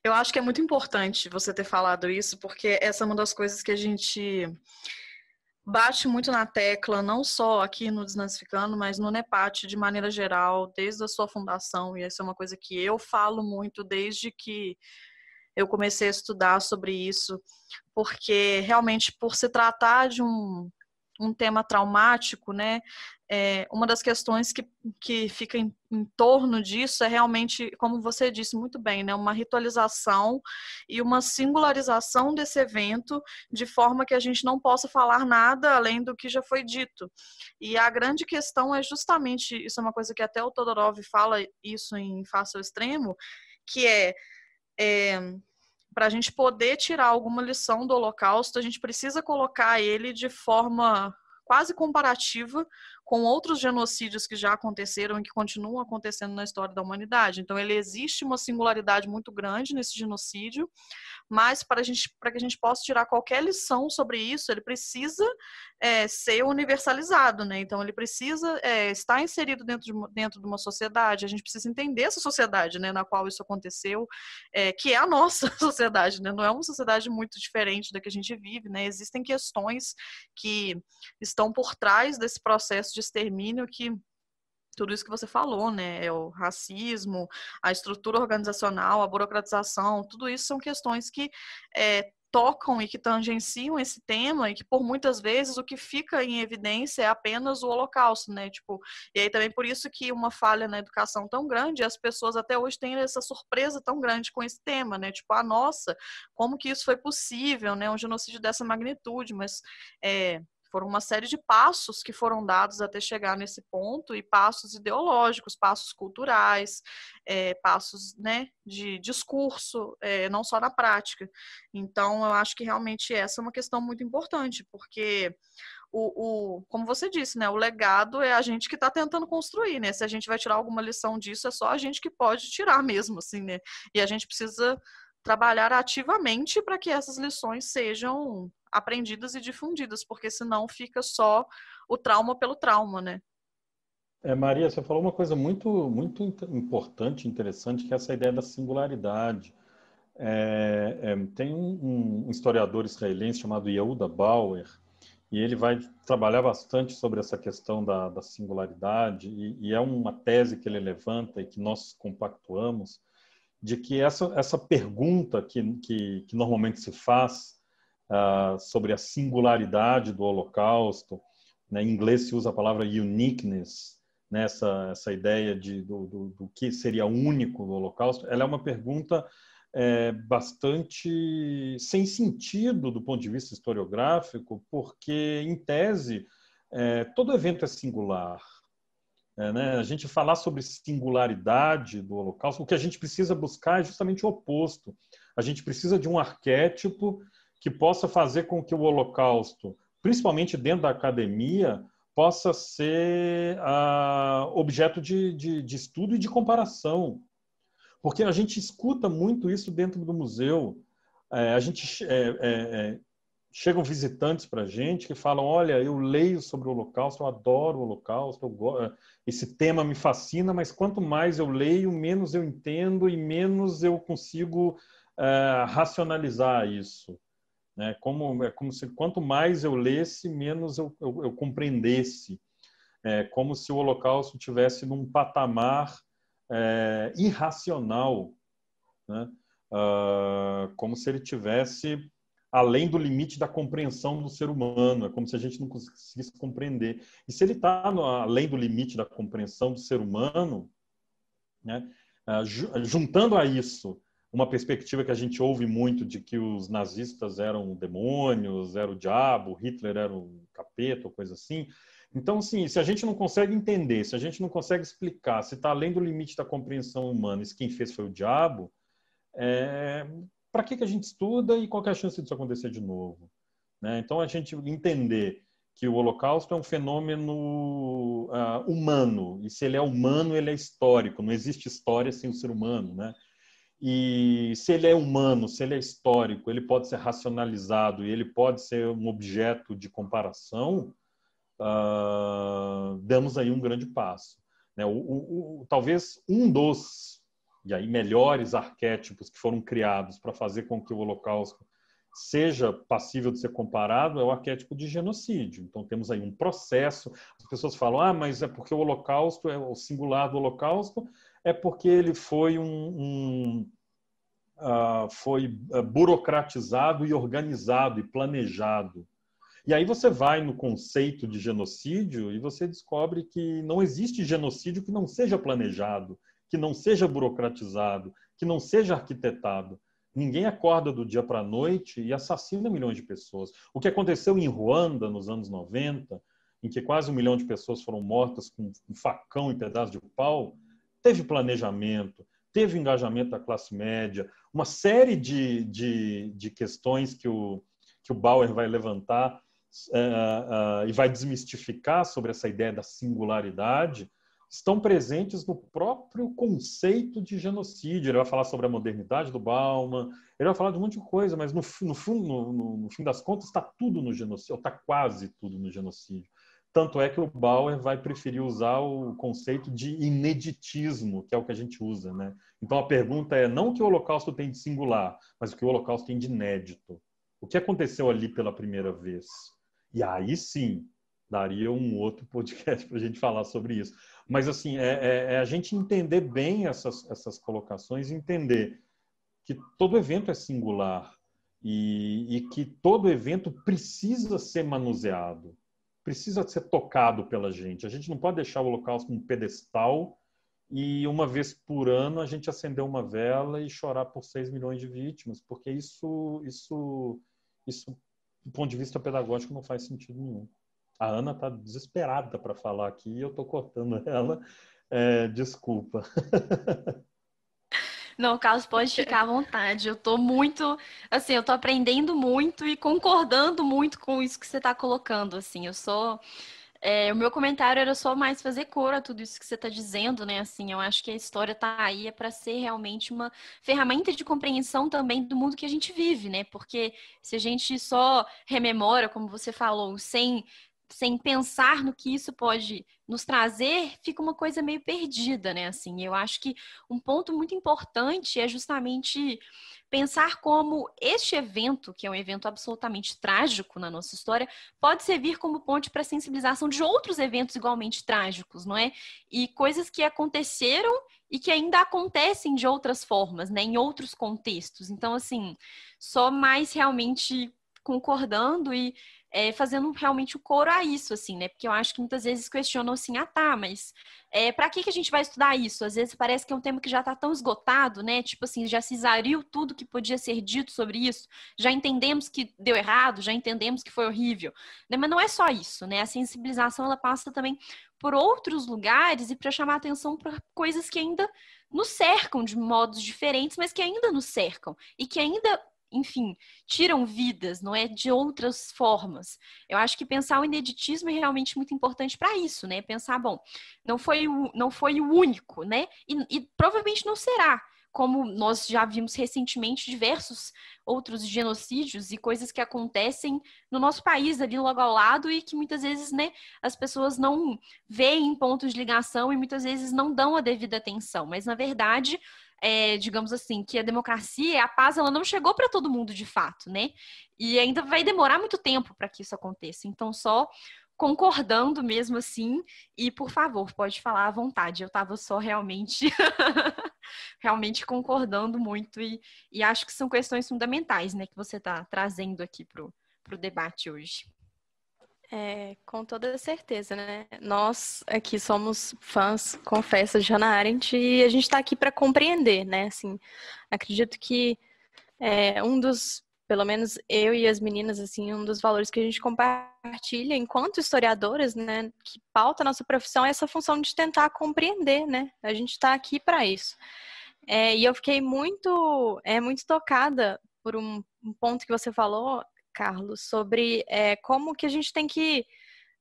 Eu acho que é muito importante você ter falado isso, porque essa é uma das coisas que a gente bate muito na tecla, não só aqui no Desnazificando, mas no NEPAT de maneira geral, desde a sua fundação, e essa é uma coisa que eu falo muito desde que eu comecei a estudar sobre isso, porque realmente por se tratar de um um tema traumático, né? Uma das questões que fica em torno disso é realmente, como você disse muito bem, né? Uma ritualização e uma singularização desse evento, de forma que a gente não possa falar nada além do que já foi dito. E a grande questão é justamente, isso é uma coisa que até o Todorov fala isso em Face ao Extremo, que para a gente poder tirar alguma lição do Holocausto, a gente precisa colocar ele de forma quase comparativa com outros genocídios que já aconteceram e que continuam acontecendo na história da humanidade. Então, ele existe uma singularidade muito grande nesse genocídio, mas para que a gente possa tirar qualquer lição sobre isso, ele precisa ser universalizado, né? Então, ele precisa estar inserido dentro de uma sociedade, a gente precisa entender essa sociedade, né, na qual isso aconteceu, que é a nossa sociedade, né? Não é uma sociedade muito diferente da que a gente vive, né? Existem questões que estão por trás desse processo de extermínio que tudo isso que você falou, né? O racismo, a estrutura organizacional, a burocratização, tudo isso são questões que tocam e que tangenciam esse tema e que por muitas vezes o que fica em evidência é apenas o Holocausto, né? Tipo, e aí também por isso que uma falha na educação tão grande, as pessoas até hoje têm essa surpresa tão grande com esse tema, né? Tipo, nossa, como que isso foi possível, né? Um genocídio dessa magnitude, mas foram uma série de passos que foram dados até chegar nesse ponto, e passos ideológicos, passos culturais, passos, né, de discurso, não só na prática. Então, eu acho que realmente essa é uma questão muito importante, porque como você disse, né, o legado é a gente que está tentando construir, né? Se a gente vai tirar alguma lição disso, é só a gente que pode tirar mesmo, assim, né? E a gente precisa trabalhar ativamente para que essas lições sejam aprendidas e difundidas, porque senão fica só o trauma pelo trauma, né? Maria, você falou uma coisa muito, muito importante, interessante, que é essa ideia da singularidade. Tem um historiador israelense chamado Yehuda Bauer, e ele vai trabalhar bastante sobre essa questão da singularidade, e é uma tese que ele levanta e que nós compactuamos, de que essa pergunta que normalmente se faz sobre a singularidade do Holocausto, né? Em inglês se usa a palavra uniqueness, né? Essa ideia do que seria único no Holocausto, ela é uma pergunta bastante sem sentido do ponto de vista historiográfico, porque, em tese, todo evento é singular. Né? A gente falar sobre singularidade do Holocausto, o que a gente precisa buscar é justamente o oposto. A gente precisa de um arquétipo que possa fazer com que o Holocausto, principalmente dentro da academia, possa ser objeto de estudo e de comparação. Porque a gente escuta muito isso dentro do museu. Chegam visitantes para a gente que falam: olha, eu leio sobre o Holocausto, eu adoro o Holocausto, esse tema me fascina, mas quanto mais eu leio, menos eu entendo e menos eu consigo racionalizar isso. Né? É como se quanto mais eu lesse, menos eu compreendesse. É como se o Holocausto estivesse num patamar irracional, né? Como se ele tivesse além do limite da compreensão do ser humano. É como se a gente não conseguisse compreender. E se ele está além do limite da compreensão do ser humano, né, juntando a isso uma perspectiva que a gente ouve muito de que os nazistas eram demônios, era o diabo, Hitler era o capeta, ou coisa assim. Então, assim, se a gente não consegue entender, se a gente não consegue explicar, se está além do limite da compreensão humana, e se quem fez foi o diabo, para que a gente estuda e qual é a chance disso acontecer de novo? Né? Então, a gente entender que o Holocausto é um fenômeno humano, e se ele é humano, ele é histórico, não existe história sem o ser humano, né? E se ele é humano, se ele é histórico, ele pode ser racionalizado e ele pode ser um objeto de comparação, damos aí um grande passo. Né? Talvez um dos melhores arquétipos que foram criados para fazer com que o Holocausto seja passível de ser comparado é o arquétipo de genocídio. Então temos aí um processo. As pessoas falam: mas é porque o Holocausto, o singular do Holocausto, é porque ele foi foi burocratizado e organizado e planejado. E aí você vai no conceito de genocídio e você descobre que não existe genocídio que não seja planejado, que não seja burocratizado, que não seja arquitetado. Ninguém acorda do dia para a noite e assassina milhões de pessoas. O que aconteceu em Ruanda nos anos 90, em que quase 1 milhão de pessoas foram mortas com um facão e pedaço de pau, teve planejamento, teve engajamento da classe média, uma série de questões que o Bauer vai levantar e vai desmistificar sobre essa ideia da singularidade, estão presentes no próprio conceito de genocídio. Ele vai falar sobre a modernidade do Bauman, ele vai falar de um monte de coisa, mas no fim das contas está tudo no genocídio, ou está quase tudo no genocídio. Tanto é que o Bauer vai preferir usar o conceito de ineditismo, que é o que a gente usa, né? Então a pergunta é não o que o Holocausto tem de singular, mas o que o Holocausto tem de inédito. O que aconteceu ali pela primeira vez? E aí sim, daria um outro podcast para a gente falar sobre isso. Mas assim, a gente entender bem essas colocações, entender que todo evento é singular e que todo evento precisa ser manuseado, precisa ser tocado pela gente. A gente não pode deixar o Holocausto num pedestal e uma vez por ano a gente acender uma vela e chorar por 6 milhões de vítimas, porque isso do ponto de vista pedagógico não faz sentido nenhum. A Ana está desesperada para falar aqui e eu estou cortando ela. Desculpa. Não, Carlos, pode ficar à vontade. Eu tô muito, assim, eu tô aprendendo muito e concordando muito com isso que você está colocando, assim. O meu comentário era só mais fazer coro a tudo isso que você está dizendo, né? Assim, eu acho que a história está aí para ser realmente uma ferramenta de compreensão também do mundo que a gente vive, né? Porque se a gente só rememora, como você falou, sem pensar no que isso pode nos trazer, fica uma coisa meio perdida, né? Assim, eu acho que um ponto muito importante é justamente pensar como este evento, que é um evento absolutamente trágico na nossa história, pode servir como ponte para a sensibilização de outros eventos igualmente trágicos, não é? E coisas que aconteceram e que ainda acontecem de outras formas, né? Em outros contextos. Então, assim, só mais realmente concordando e fazendo realmente o coro a isso, assim, né? Porque eu acho que muitas vezes questionam assim, mas para que a gente vai estudar isso? Às vezes parece que é um tema que já está tão esgotado, né? Tipo assim, já se exauriu tudo que podia ser dito sobre isso, já entendemos que deu errado, já entendemos que foi horrível, né? Mas não é só isso, né? A sensibilização, ela passa também por outros lugares e para chamar atenção para coisas que ainda nos cercam de modos diferentes, mas que ainda nos cercam e que ainda, enfim, tiram vidas, não é? De outras formas. Eu acho que pensar o ineditismo é realmente muito importante para isso, né? Pensar, bom, não foi o único, né? E provavelmente não será, como nós já vimos recentemente diversos outros genocídios e coisas que acontecem no nosso país, ali logo ao lado, e que muitas vezes, né, as pessoas não veem pontos de ligação e muitas vezes não dão a devida atenção. Mas, na verdade, digamos assim, que a democracia, a paz, ela não chegou para todo mundo de fato, né? E ainda vai demorar muito tempo para que isso aconteça. Então, só concordando mesmo assim, e por favor, pode falar à vontade. Eu estava só realmente realmente concordando muito e acho que são questões fundamentais, né, que você está trazendo aqui pro debate hoje. Com toda certeza, né? Nós aqui somos fãs, confesso, de Hannah Arendt e a gente está aqui para compreender, né? Assim, acredito que pelo menos eu e as meninas, assim, um dos valores que a gente compartilha enquanto historiadoras, né, que pauta a nossa profissão é essa função de tentar compreender, né? A gente está aqui para isso. E eu fiquei muito tocada por um ponto que você falou, Carlos, sobre como que a gente tem que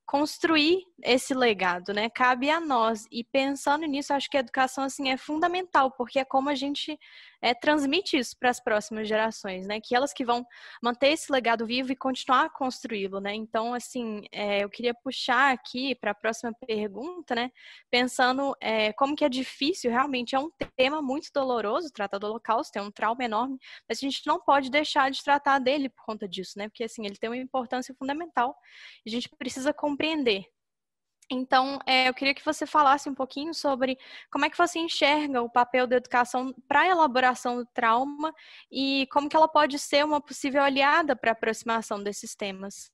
construir esse legado, né? Cabe a nós. E pensando nisso, acho que a educação assim é fundamental, porque é como a gente transmite isso para as próximas gerações, né? Que elas que vão manter esse legado vivo e continuar a construí-lo, né? Então, assim, eu queria puxar aqui para a próxima pergunta, né? Pensando como que é difícil, realmente é um tema muito doloroso tratar do Holocausto, é um trauma enorme, mas a gente não pode deixar de tratar dele por conta disso, né? Porque, assim, ele tem uma importância fundamental e a gente precisa compreender. Então, eu queria que você falasse um pouquinho sobre como é que você enxerga o papel da educação para a elaboração do trauma e como que ela pode ser uma possível aliada para a aproximação desses temas.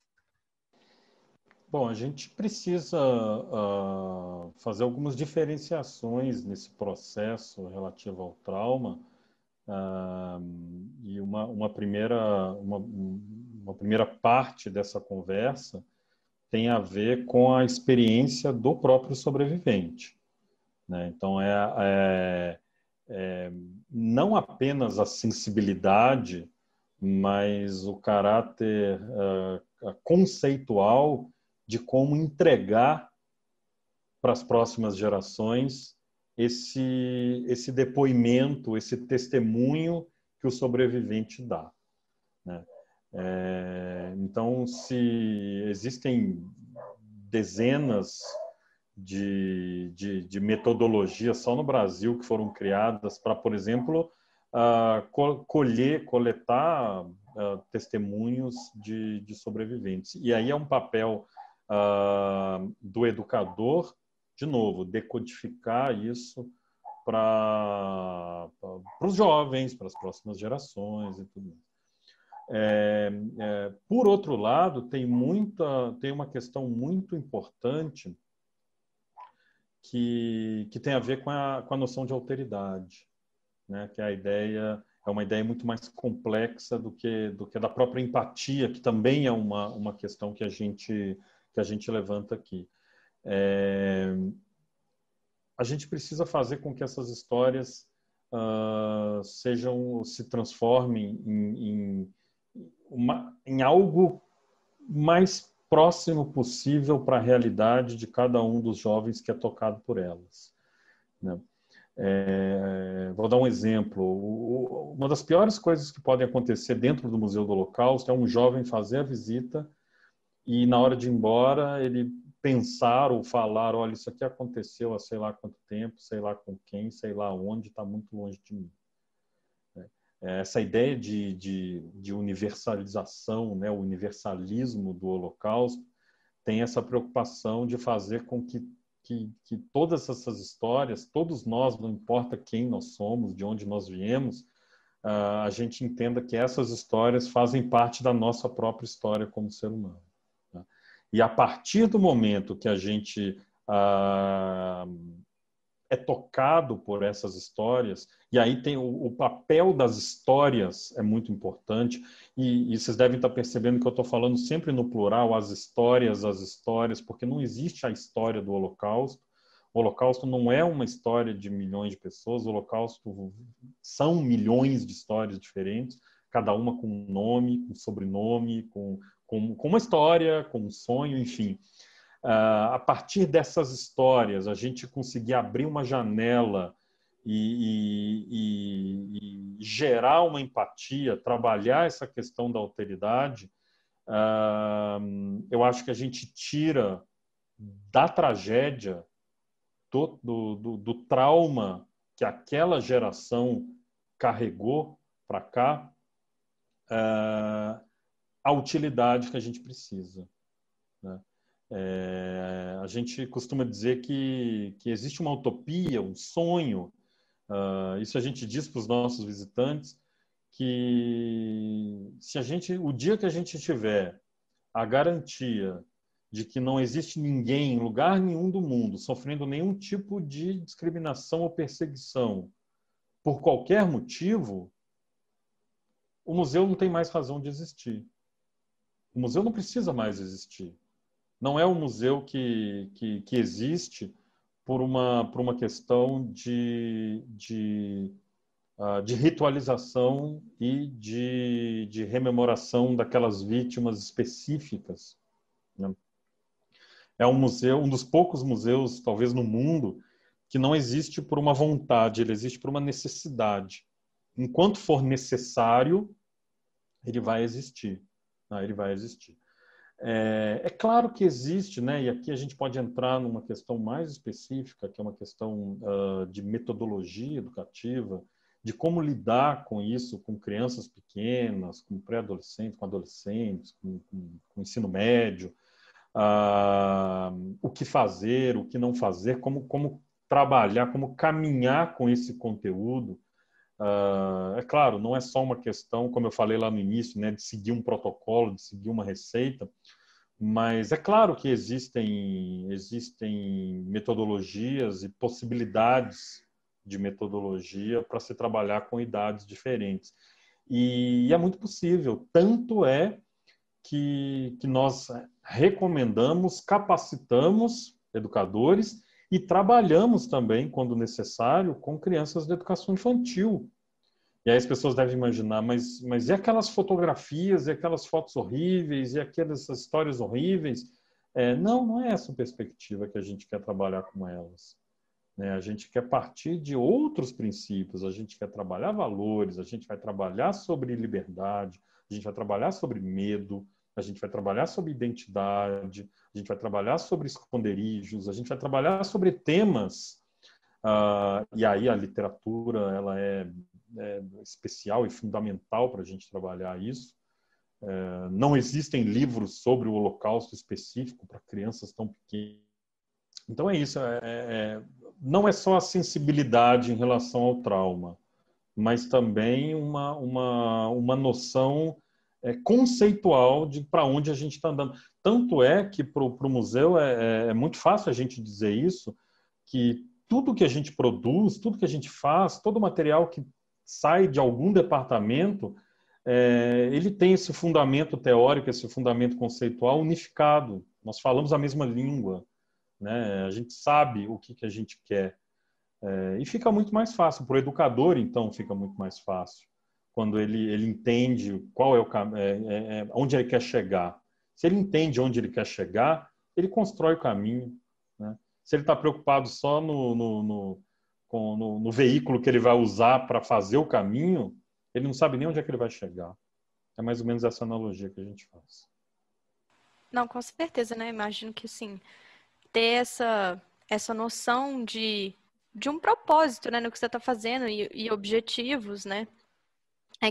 Bom, a gente precisa fazer algumas diferenciações nesse processo relativo ao trauma, e uma primeira parte dessa conversa tem a ver com a experiência do próprio sobrevivente, né? Então, não apenas a sensibilidade, mas o caráter conceitual de como entregar para as próximas gerações esse depoimento, esse testemunho que o sobrevivente dá, né? Então, se existem dezenas de metodologias só no Brasil que foram criadas para, por exemplo, coletar testemunhos de sobreviventes. E aí é um papel do educador, de novo, decodificar isso para os jovens, para as próximas gerações e tudo isso. Por outro lado, tem uma questão muito importante que tem a ver com a noção de alteridade, né? Que é uma ideia muito mais complexa do que da própria empatia, que também é uma questão que a gente levanta aqui. A gente precisa fazer com que essas histórias se transformem em algo mais próximo possível para a realidade de cada um dos jovens que é tocado por elas, né? Vou dar um exemplo. Uma das piores coisas que podem acontecer dentro do Museu do Holocausto é um jovem fazer a visita e, na hora de ir embora, ele pensar ou falar: olha, isso aqui aconteceu há sei lá quanto tempo, sei lá com quem, sei lá onde, está muito longe de mim. Essa ideia de universalização, né, o universalismo do Holocausto, tem essa preocupação de fazer com que todas essas histórias, todos nós, não importa quem nós somos, de onde nós viemos, a gente entenda que essas histórias fazem parte da nossa própria história como ser humano, né? E a partir do momento que a gente é tocado por essas histórias, e aí tem o papel das histórias é muito importante, e vocês devem estar percebendo que eu estou falando sempre no plural, as histórias, porque não existe a história do Holocausto. O Holocausto não é uma história de milhões de pessoas, o Holocausto são milhões de histórias diferentes, cada uma com um nome, com sobrenome, com uma história, com um sonho, enfim. A partir dessas histórias, a gente conseguir abrir uma janela e gerar uma empatia, trabalhar essa questão da alteridade, eu acho que a gente tira da tragédia, do trauma que aquela geração carregou para cá, a utilidade que a gente precisa, né? A gente costuma dizer que existe uma utopia, um sonho, isso a gente diz para os nossos visitantes, que o dia que a gente tiver a garantia de que não existe ninguém em lugar nenhum do mundo sofrendo nenhum tipo de discriminação ou perseguição por qualquer motivo, o museu não tem mais razão de existir. O museu não precisa mais existir. Não é um museu que existe por uma questão de ritualização e de rememoração daquelas vítimas específicas, né? É um museu, um dos poucos museus, talvez no mundo, que não existe por uma vontade, ele existe por uma necessidade. Enquanto for necessário, ele vai existir. Ele vai existir. É claro que existe, né? E aqui a gente pode entrar numa questão mais específica, que é uma questão de metodologia educativa, de como lidar com isso, com crianças pequenas, com pré-adolescentes, com adolescentes, com ensino médio, o que fazer, o que não fazer, como trabalhar, como caminhar com esse conteúdo. É claro, não é só uma questão, como eu falei lá no início, né, de seguir um protocolo, de seguir uma receita, Mas é claro que existem metodologias e possibilidades de metodologia para se trabalhar com idades diferentes. E é muito possível, tanto é que nós recomendamos, capacitamos educadores e trabalhamos também, quando necessário, com crianças de educação infantil. E aí as pessoas devem imaginar, mas e aquelas fotografias, e aquelas fotos horríveis, e aquelas histórias horríveis? Não é essa a perspectiva que a gente quer trabalhar com elas. Né? A gente quer partir de outros princípios, a gente quer trabalhar valores, a gente vai trabalhar sobre liberdade, a gente vai trabalhar sobre medo, a gente vai trabalhar sobre identidade, a gente vai trabalhar sobre esconderijos, a gente vai trabalhar sobre temas, e aí a literatura ela é especial e fundamental para a gente trabalhar isso. Não existem livros sobre o Holocausto específico para crianças tão pequenas. Então é isso, não é só a sensibilidade em relação ao trauma, mas também uma noção conceitual de para onde a gente está andando. Tanto é que para o museu é muito fácil a gente dizer isso, que tudo que a gente produz, tudo que a gente faz, todo material que sai de algum departamento, ele tem esse fundamento teórico, esse fundamento conceitual unificado. Nós falamos a mesma língua. Né? A gente sabe o que a gente quer. E fica muito mais fácil. Para o educador, então, fica muito mais fácil. Quando ele entende qual é o onde ele quer chegar. Se ele entende onde ele quer chegar, ele constrói o caminho. Né? Se ele está preocupado só no veículo que ele vai usar para fazer o caminho, ele não sabe nem onde é que ele vai chegar. É mais ou menos essa analogia que a gente faz. Não, com certeza, né? Imagino que, assim, ter essa noção de um propósito, né, no que você está fazendo e objetivos, né,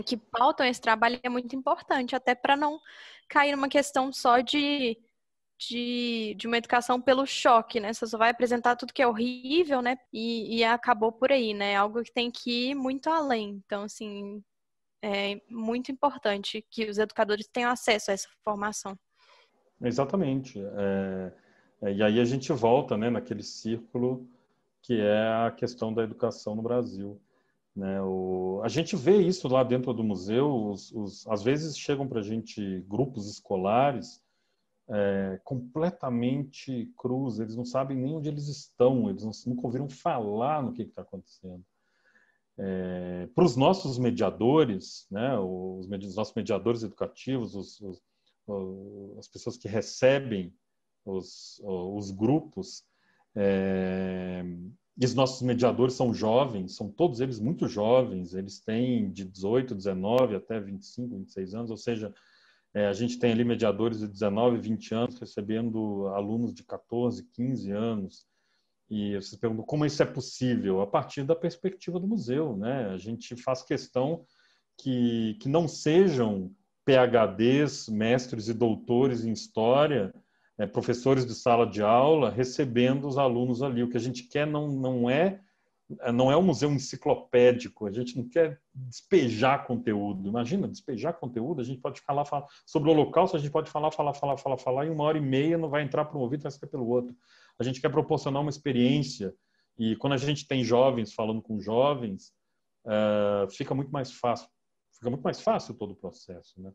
que pautam esse trabalho é muito importante, até para não cair numa questão só de uma educação pelo choque, né, você só vai apresentar tudo que é horrível, né, e acabou por aí, né, algo que tem que ir muito além. Então, assim, é muito importante que os educadores tenham acesso a essa formação. Exatamente. E aí a gente volta, né, naquele círculo que é a questão da educação no Brasil. Né? A gente vê isso lá dentro do museu, às vezes chegam para a gente grupos escolares completamente crus, eles não sabem nem onde eles estão, eles nunca ouviram falar no que está acontecendo. Para os nossos mediadores, né, os nossos mediadores educativos, as pessoas que recebem os grupos, e os nossos mediadores são jovens, são todos eles muito jovens, eles têm de 18, 19 até 25, 26 anos, ou seja, a gente tem ali mediadores de 19, 20 anos recebendo alunos de 14, 15 anos, e vocês perguntam como isso é possível? A partir da perspectiva do museu, né? A gente faz questão que não sejam PhDs, mestres e doutores em história, professores de sala de aula, recebendo os alunos ali. O que a gente quer não é um museu enciclopédico, a gente não quer despejar conteúdo. Imagina, despejar conteúdo, a gente pode ficar lá falar sobre o Holocausto, a gente pode falar, e 1h30 não vai entrar por um ouvido, vai sair pelo outro. A gente quer proporcionar uma experiência, e quando a gente tem jovens falando com jovens, fica muito mais fácil todo o processo, né?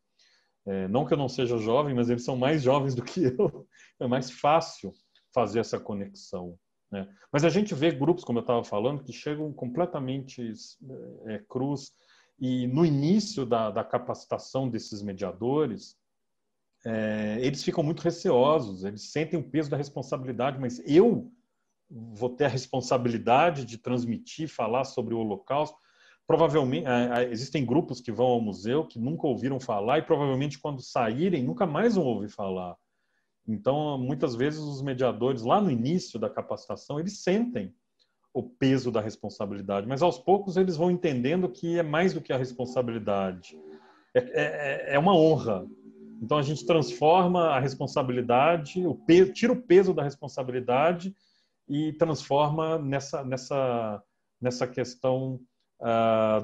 Não que eu não seja jovem, mas eles são mais jovens do que eu. É mais fácil fazer essa conexão. Né? Mas a gente vê grupos, como eu estava falando, que chegam completamente crus. E no início da capacitação desses mediadores, eles ficam muito receosos, eles sentem o peso da responsabilidade, mas eu vou ter a responsabilidade de transmitir, falar sobre o Holocausto. Provavelmente, existem grupos que vão ao museu que nunca ouviram falar e provavelmente quando saírem nunca mais vão ouvir falar. Então, muitas vezes os mediadores, lá no início da capacitação, eles sentem o peso da responsabilidade, mas aos poucos eles vão entendendo que é mais do que a responsabilidade. É uma honra. Então, a gente transforma a responsabilidade, tira o peso da responsabilidade e transforma nessa questão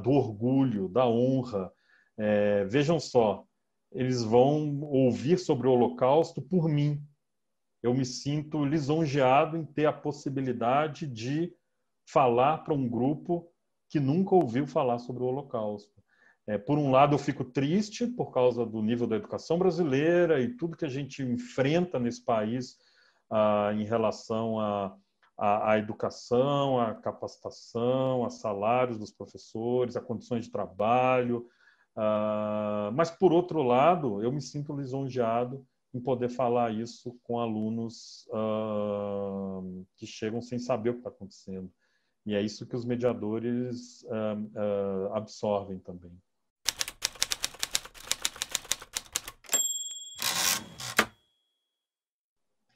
do orgulho, da honra. Vejam só, eles vão ouvir sobre o Holocausto por mim. Eu me sinto lisonjeado em ter a possibilidade de falar para um grupo que nunca ouviu falar sobre o Holocausto. Por um lado, eu fico triste por causa do nível da educação brasileira e tudo que a gente enfrenta nesse país em relação à educação, à capacitação, a salários dos professores, a condições de trabalho. Mas, por outro lado, eu me sinto lisonjeado em poder falar isso com alunos que chegam sem saber o que está acontecendo. E é isso que os mediadores absorvem também.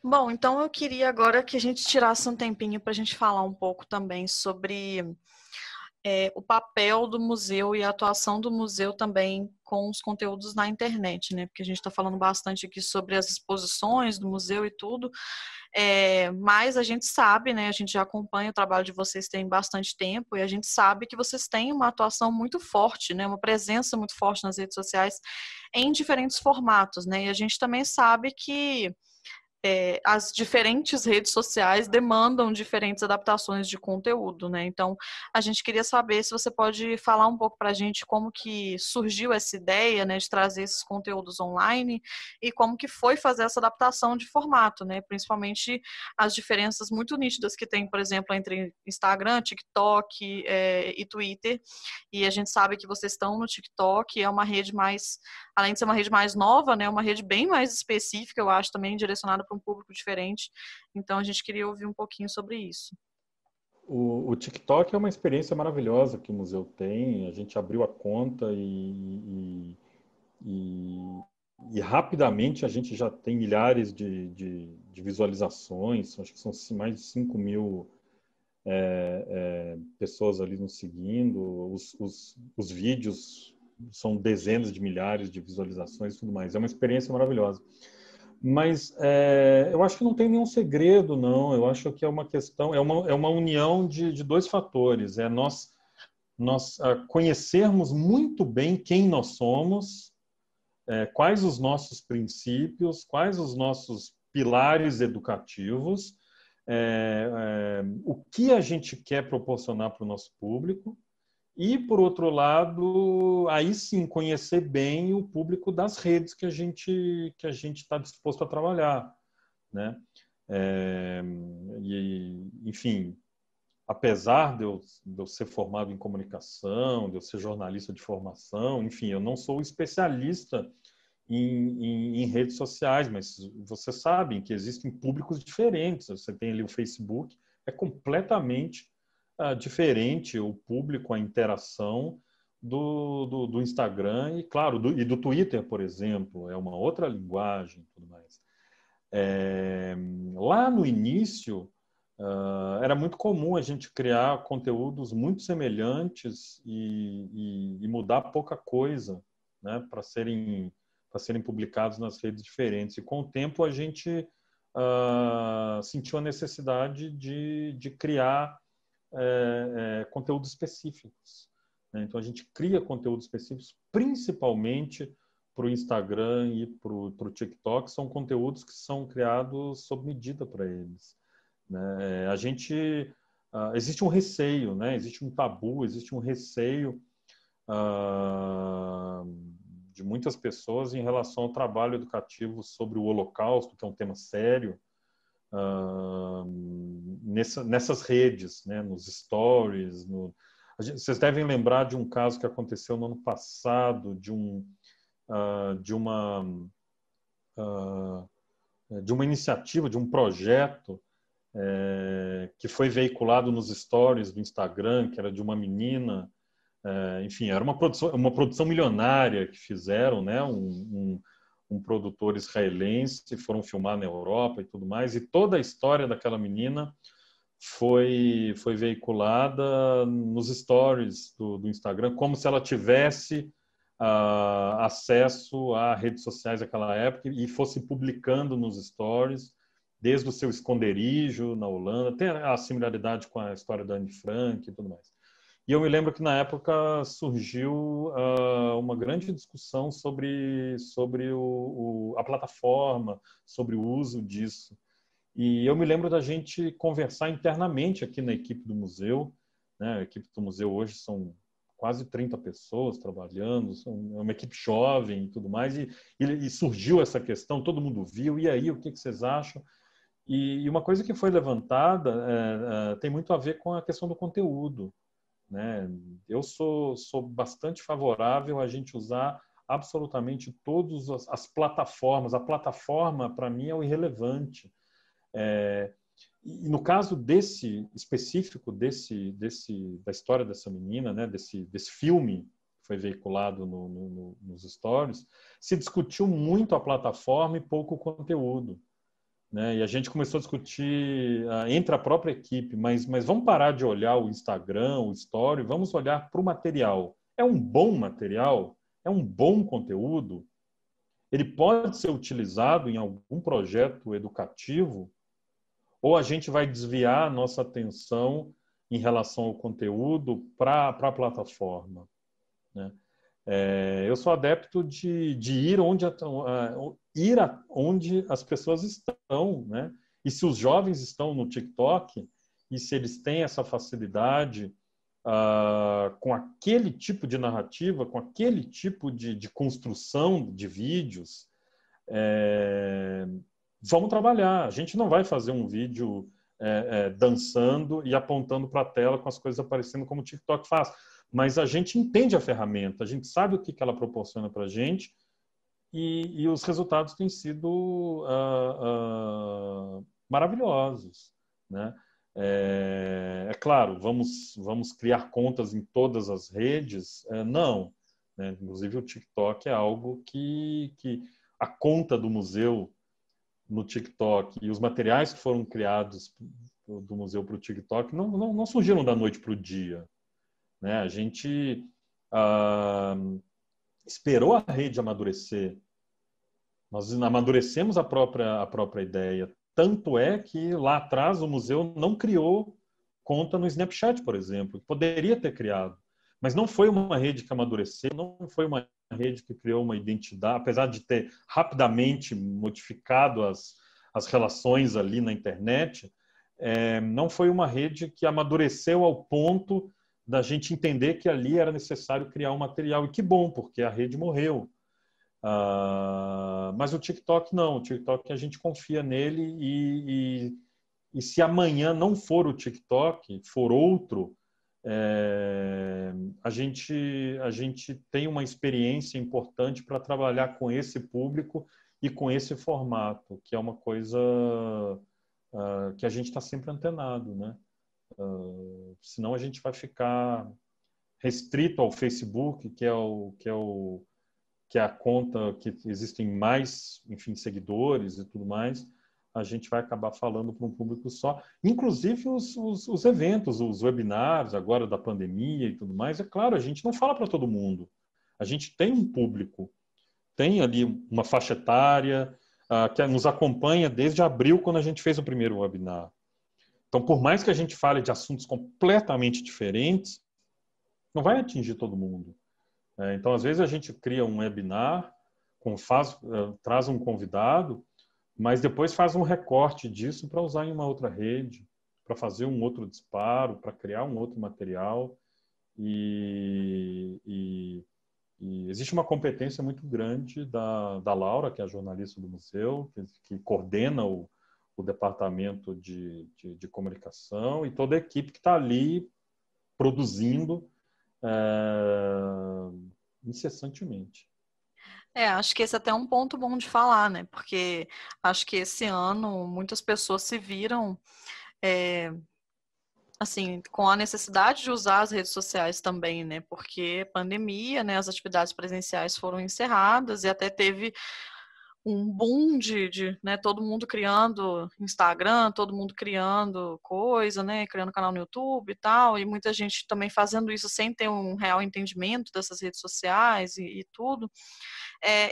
Bom, então eu queria agora que a gente tirasse um tempinho para a gente falar um pouco também sobre o papel do museu e a atuação do museu também com os conteúdos na internet, né? Porque a gente está falando bastante aqui sobre as exposições do museu e tudo, mas a gente sabe, né? A gente já acompanha o trabalho de vocês tem bastante tempo e a gente sabe que vocês têm uma atuação muito forte, né? Uma presença muito forte nas redes sociais em diferentes formatos, né? E a gente também sabe que as diferentes redes sociais demandam diferentes adaptações de conteúdo, né? Então, a gente queria saber se você pode falar um pouco para a gente como que surgiu essa ideia, né, de trazer esses conteúdos online e como que foi fazer essa adaptação de formato, né? Principalmente as diferenças muito nítidas que tem, por exemplo, entre Instagram, TikTok e Twitter. E a gente sabe que vocês estão no TikTok, é uma rede mais, além de ser uma rede mais nova, né, uma rede bem mais específica, eu acho, também direcionada para um público diferente. Então, a gente queria ouvir um pouquinho sobre isso. O TikTok é uma experiência maravilhosa que o museu tem. A gente abriu a conta e rapidamente a gente já tem milhares de visualizações. Acho que são mais de 5 mil pessoas ali nos seguindo. Os vídeos são dezenas de milhares de visualizações e tudo mais. É uma experiência maravilhosa. Mas eu acho que não tem nenhum segredo, não. Eu acho que é uma questão, é uma união de dois fatores. Nós conhecermos muito bem quem nós somos, quais os nossos princípios, quais os nossos pilares educativos, o que a gente quer proporcionar para o nosso público. E, por outro lado, aí sim, conhecer bem o público das redes que a gente está disposto a trabalhar, né? Enfim, apesar de eu ser formado em comunicação, de eu ser jornalista de formação, enfim, eu não sou especialista em redes sociais, mas vocês sabem que existem públicos diferentes. Você tem ali o Facebook, é completamente diferente o público, a interação do Instagram e, claro, do Twitter, por exemplo. É uma outra linguagem e tudo mais. Lá no início, era muito comum a gente criar conteúdos muito semelhantes e mudar pouca coisa, né, para serem publicados nas redes diferentes. E com o tempo a gente sentiu a necessidade de criar conteúdos específicos, né? Então a gente cria conteúdos específicos, principalmente para o Instagram e para o TikTok. São conteúdos que são criados sob medida para eles, né? Existe um receio, né? Existe um tabu, existe um receio de muitas pessoas em relação ao trabalho educativo sobre o Holocausto, que é um tema sério, nessas redes, né, nos stories. Vocês devem lembrar de um caso que aconteceu no ano passado, de uma iniciativa, de um projeto que foi veiculado nos stories do Instagram, que era de uma menina. Enfim, era uma produção milionária que fizeram, né, um produtor israelense, foram filmar na Europa e tudo mais, e toda a história daquela menina foi veiculada nos stories do Instagram, como se ela tivesse acesso a redes sociais naquela época e fosse publicando nos stories, desde o seu esconderijo na Holanda. Tem a similaridade com a história da Anne Frank e tudo mais. E eu me lembro que na época surgiu uma grande discussão sobre a plataforma, sobre o uso disso. E eu me lembro da gente conversar internamente aqui na equipe do museu, né? A equipe do museu hoje são quase 30 pessoas trabalhando, é uma equipe jovem e tudo mais, e surgiu essa questão, todo mundo viu, e aí, o que vocês acham? E uma coisa que foi levantada tem muito a ver com a questão do conteúdo, né? Eu sou bastante favorável a gente usar absolutamente todas as plataformas. A plataforma, para mim, é o irrelevante. E no caso específico da história dessa menina, né, desse filme que foi veiculado nos stories, se discutiu muito a plataforma e pouco o conteúdo, né? E a gente começou a discutir entre a própria equipe, mas vamos parar de olhar o Instagram, o story, vamos olhar para o material. É um bom material? É um bom conteúdo? Ele pode ser utilizado em algum projeto educativo? Ou a gente vai desviar a nossa atenção em relação ao conteúdo para a plataforma, né? Eu sou adepto de ir onde as pessoas estão, né? E se os jovens estão no TikTok, e se eles têm essa facilidade com aquele tipo de narrativa, com aquele tipo de construção de vídeos, vamos trabalhar. A gente não vai fazer um vídeo dançando e apontando para a tela com as coisas aparecendo como o TikTok faz. Mas a gente entende a ferramenta, a gente sabe o que ela proporciona para a gente e os resultados têm sido maravilhosos, né? Claro, vamos criar contas em todas as redes? Não, né? Inclusive o TikTok é algo que a conta do museu no TikTok e os materiais que foram criados do museu para o TikTok não surgiram da noite para o dia, né? A gente esperou a rede amadurecer. Nós amadurecemos a própria ideia. Tanto é que lá atrás o museu não criou conta no Snapchat, por exemplo, que poderia ter criado. Mas não foi uma rede que amadureceu, não foi uma rede que criou uma identidade, apesar de ter rapidamente modificado as relações ali na internet, não foi uma rede que amadureceu ao ponto da gente entender que ali era necessário criar um material. E que bom, porque a rede morreu. Mas o TikTok não. O TikTok a gente confia nele e se amanhã não for o TikTok, for outro, a gente tem uma experiência importante para trabalhar com esse público e com esse formato, que é uma coisa que a gente está sempre antenado, né? Senão a gente vai ficar restrito ao Facebook, que é a conta que existem mais, enfim, seguidores e tudo mais. A gente vai acabar falando para um público só. Inclusive os eventos, os webinars agora da pandemia e tudo mais. É claro, a gente não fala para todo mundo. A gente tem um público, tem ali uma faixa etária que nos acompanha desde abril, quando a gente fez o primeiro webinar. Então, por mais que a gente fale de assuntos completamente diferentes, não vai atingir todo mundo. Então, às vezes a gente cria um webinar, traz um convidado, mas depois faz um recorte disso para usar em uma outra rede, para fazer um outro disparo, para criar um outro material. E existe uma competência muito grande da Laura, que é a jornalista do museu, que coordena o departamento de comunicação, e toda a equipe que está ali produzindo incessantemente. Acho que esse é até um ponto bom de falar, né? Porque acho que esse ano muitas pessoas se viram assim, com a necessidade de usar as redes sociais também, né? Porque pandemia, né? As atividades presenciais foram encerradas e até teve um boom né, todo mundo criando Instagram, todo mundo criando coisa, né, criando canal no YouTube e tal, e muita gente também fazendo isso sem ter um real entendimento dessas redes sociais e tudo.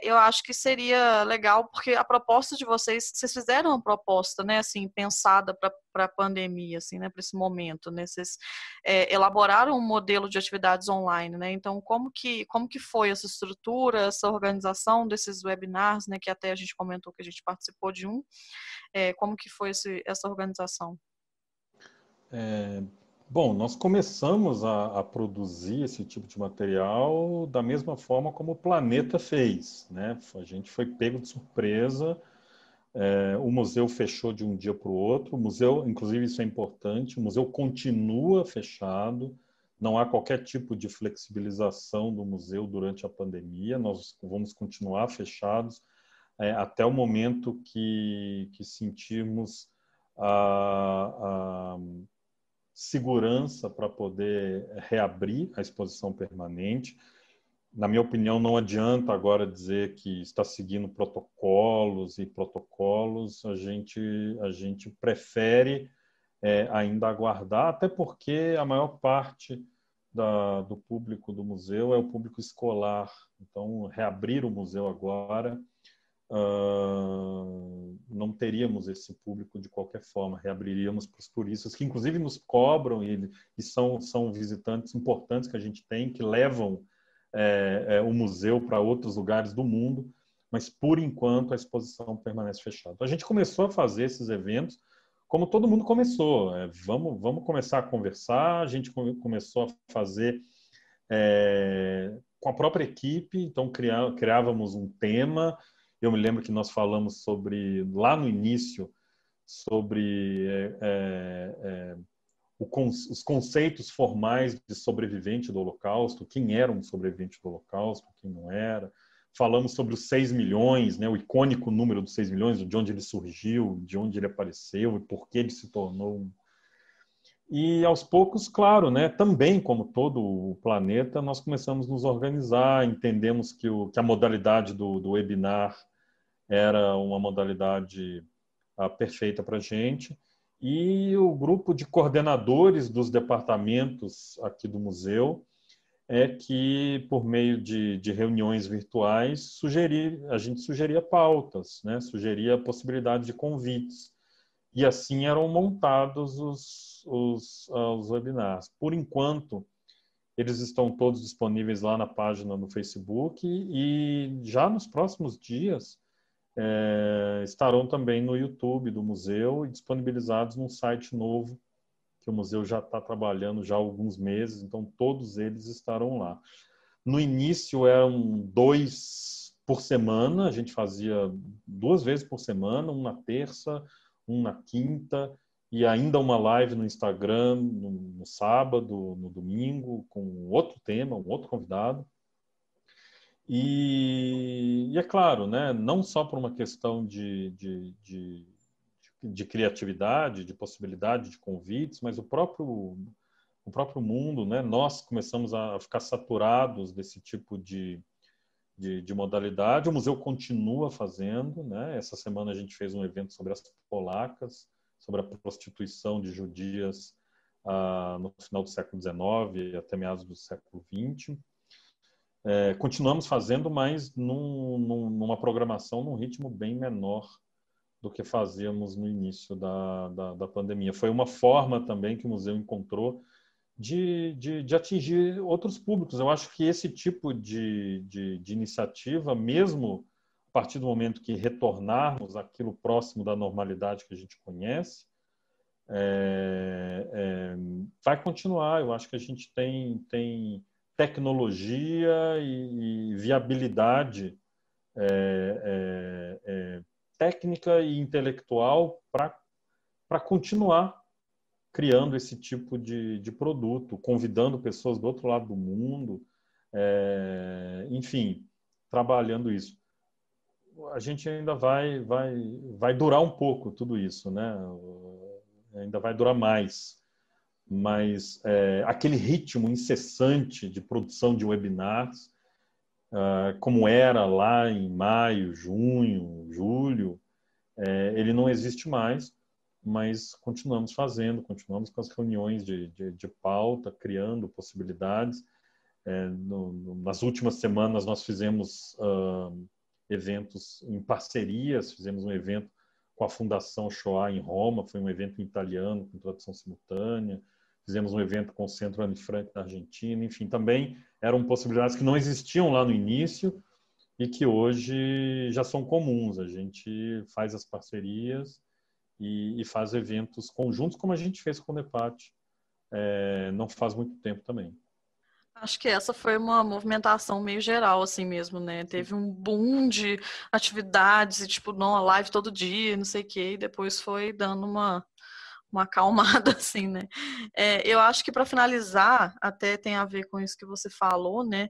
eu acho que seria legal, porque a proposta de vocês fizeram uma proposta, né, assim, pensada para a pandemia, assim, né, para esse momento, né, vocês elaboraram um modelo de atividades online, né, então como que foi essa estrutura, essa organização desses webinars, né, que até a gente comentou que a gente participou de um, como que foi essa organização? Bom, nós começamos a produzir esse tipo de material da mesma forma como o Planeta fez, né? A gente foi pego de surpresa, o museu fechou de um dia para o outro, o museu, inclusive isso é importante, o museu continua fechado, não há qualquer tipo de flexibilização do museu durante a pandemia, nós vamos continuar fechados até o momento que sentirmos a segurança para poder reabrir a exposição permanente. Na minha opinião, não adianta agora dizer que está seguindo protocolos, a gente prefere ainda aguardar, até porque a maior parte do público do museu é o público escolar. Então, reabrir o museu agora, não teríamos esse público de qualquer forma, reabriríamos para os turistas, que inclusive nos cobram e são visitantes importantes que a gente tem, que levam o museu para outros lugares do mundo, mas por enquanto a exposição permanece fechada. A gente começou a fazer esses eventos como todo mundo começou, vamos começar a conversar, a gente começou a fazer com a própria equipe, então criávamos um tema. Eu me lembro que nós falamos lá no início, sobre os conceitos formais de sobrevivente do Holocausto, quem era um sobrevivente do Holocausto, quem não era. Falamos sobre os 6 milhões, né, o icônico número dos 6 milhões, de onde ele surgiu, de onde ele apareceu e por que ele se tornou. E aos poucos, claro, né, também como todo o planeta, nós começamos a nos organizar, entendemos que a modalidade do webinar era uma modalidade perfeita para a gente, e o grupo de coordenadores dos departamentos aqui do museu que, por meio de reuniões virtuais, a gente sugeria pautas, né, sugeria a possibilidade de convites, e assim eram montados os webinars. Por enquanto, eles estão todos disponíveis lá na página no Facebook, e já nos próximos dias estarão também no YouTube do museu e disponibilizados num site novo que o museu já está trabalhando já há alguns meses, então todos eles estarão lá. No início eram 2 por semana, a gente fazia 2 vezes por semana, um na terça, um na quinta, e ainda uma live no Instagram no sábado, no domingo, com outro tema, um outro convidado. E é claro, né, não só por uma questão de criatividade, de possibilidade de convites, mas o próprio mundo, né, nós começamos a ficar saturados desse tipo de modalidade. O museu continua fazendo, né? Essa semana a gente fez um evento sobre as polacas, sobre a prostituição de judias no final do século XIX até meados do século XX. Continuamos fazendo, mas numa programação num ritmo bem menor do que fazíamos no início da pandemia. Foi uma forma também que o museu encontrou de atingir outros públicos. Eu acho que esse tipo de iniciativa, mesmo a partir do momento que retornarmos àquilo próximo da normalidade que a gente conhece, vai continuar. Eu acho que a gente tem tecnologia e viabilidade técnica e intelectual para continuar criando esse tipo de produto, convidando pessoas do outro lado do mundo, enfim, trabalhando isso. A gente ainda vai durar um pouco tudo isso, né? Ainda vai durar mais. Mas aquele ritmo incessante de produção de webinars, como era lá em maio, junho, julho, ele não existe mais, mas continuamos fazendo, continuamos com as reuniões de pauta, criando possibilidades. Nas últimas semanas nós fizemos eventos em parcerias, fizemos um evento com a Fundação Shoah em Roma, foi um evento em italiano com tradução simultânea, fizemos um evento com o Centro Anne Frank na Argentina, enfim, também eram possibilidades que não existiam lá no início e que hoje já são comuns. A gente faz as parcerias e faz eventos conjuntos, como a gente fez com o NEPAT, não faz muito tempo também. Acho que essa foi uma movimentação meio geral, assim mesmo, né? Teve um boom de atividades e, tipo, não, a live todo dia, não sei o quê, e depois foi dando uma acalmada, assim, né? Eu acho que, para finalizar, até tem a ver com isso que você falou, né?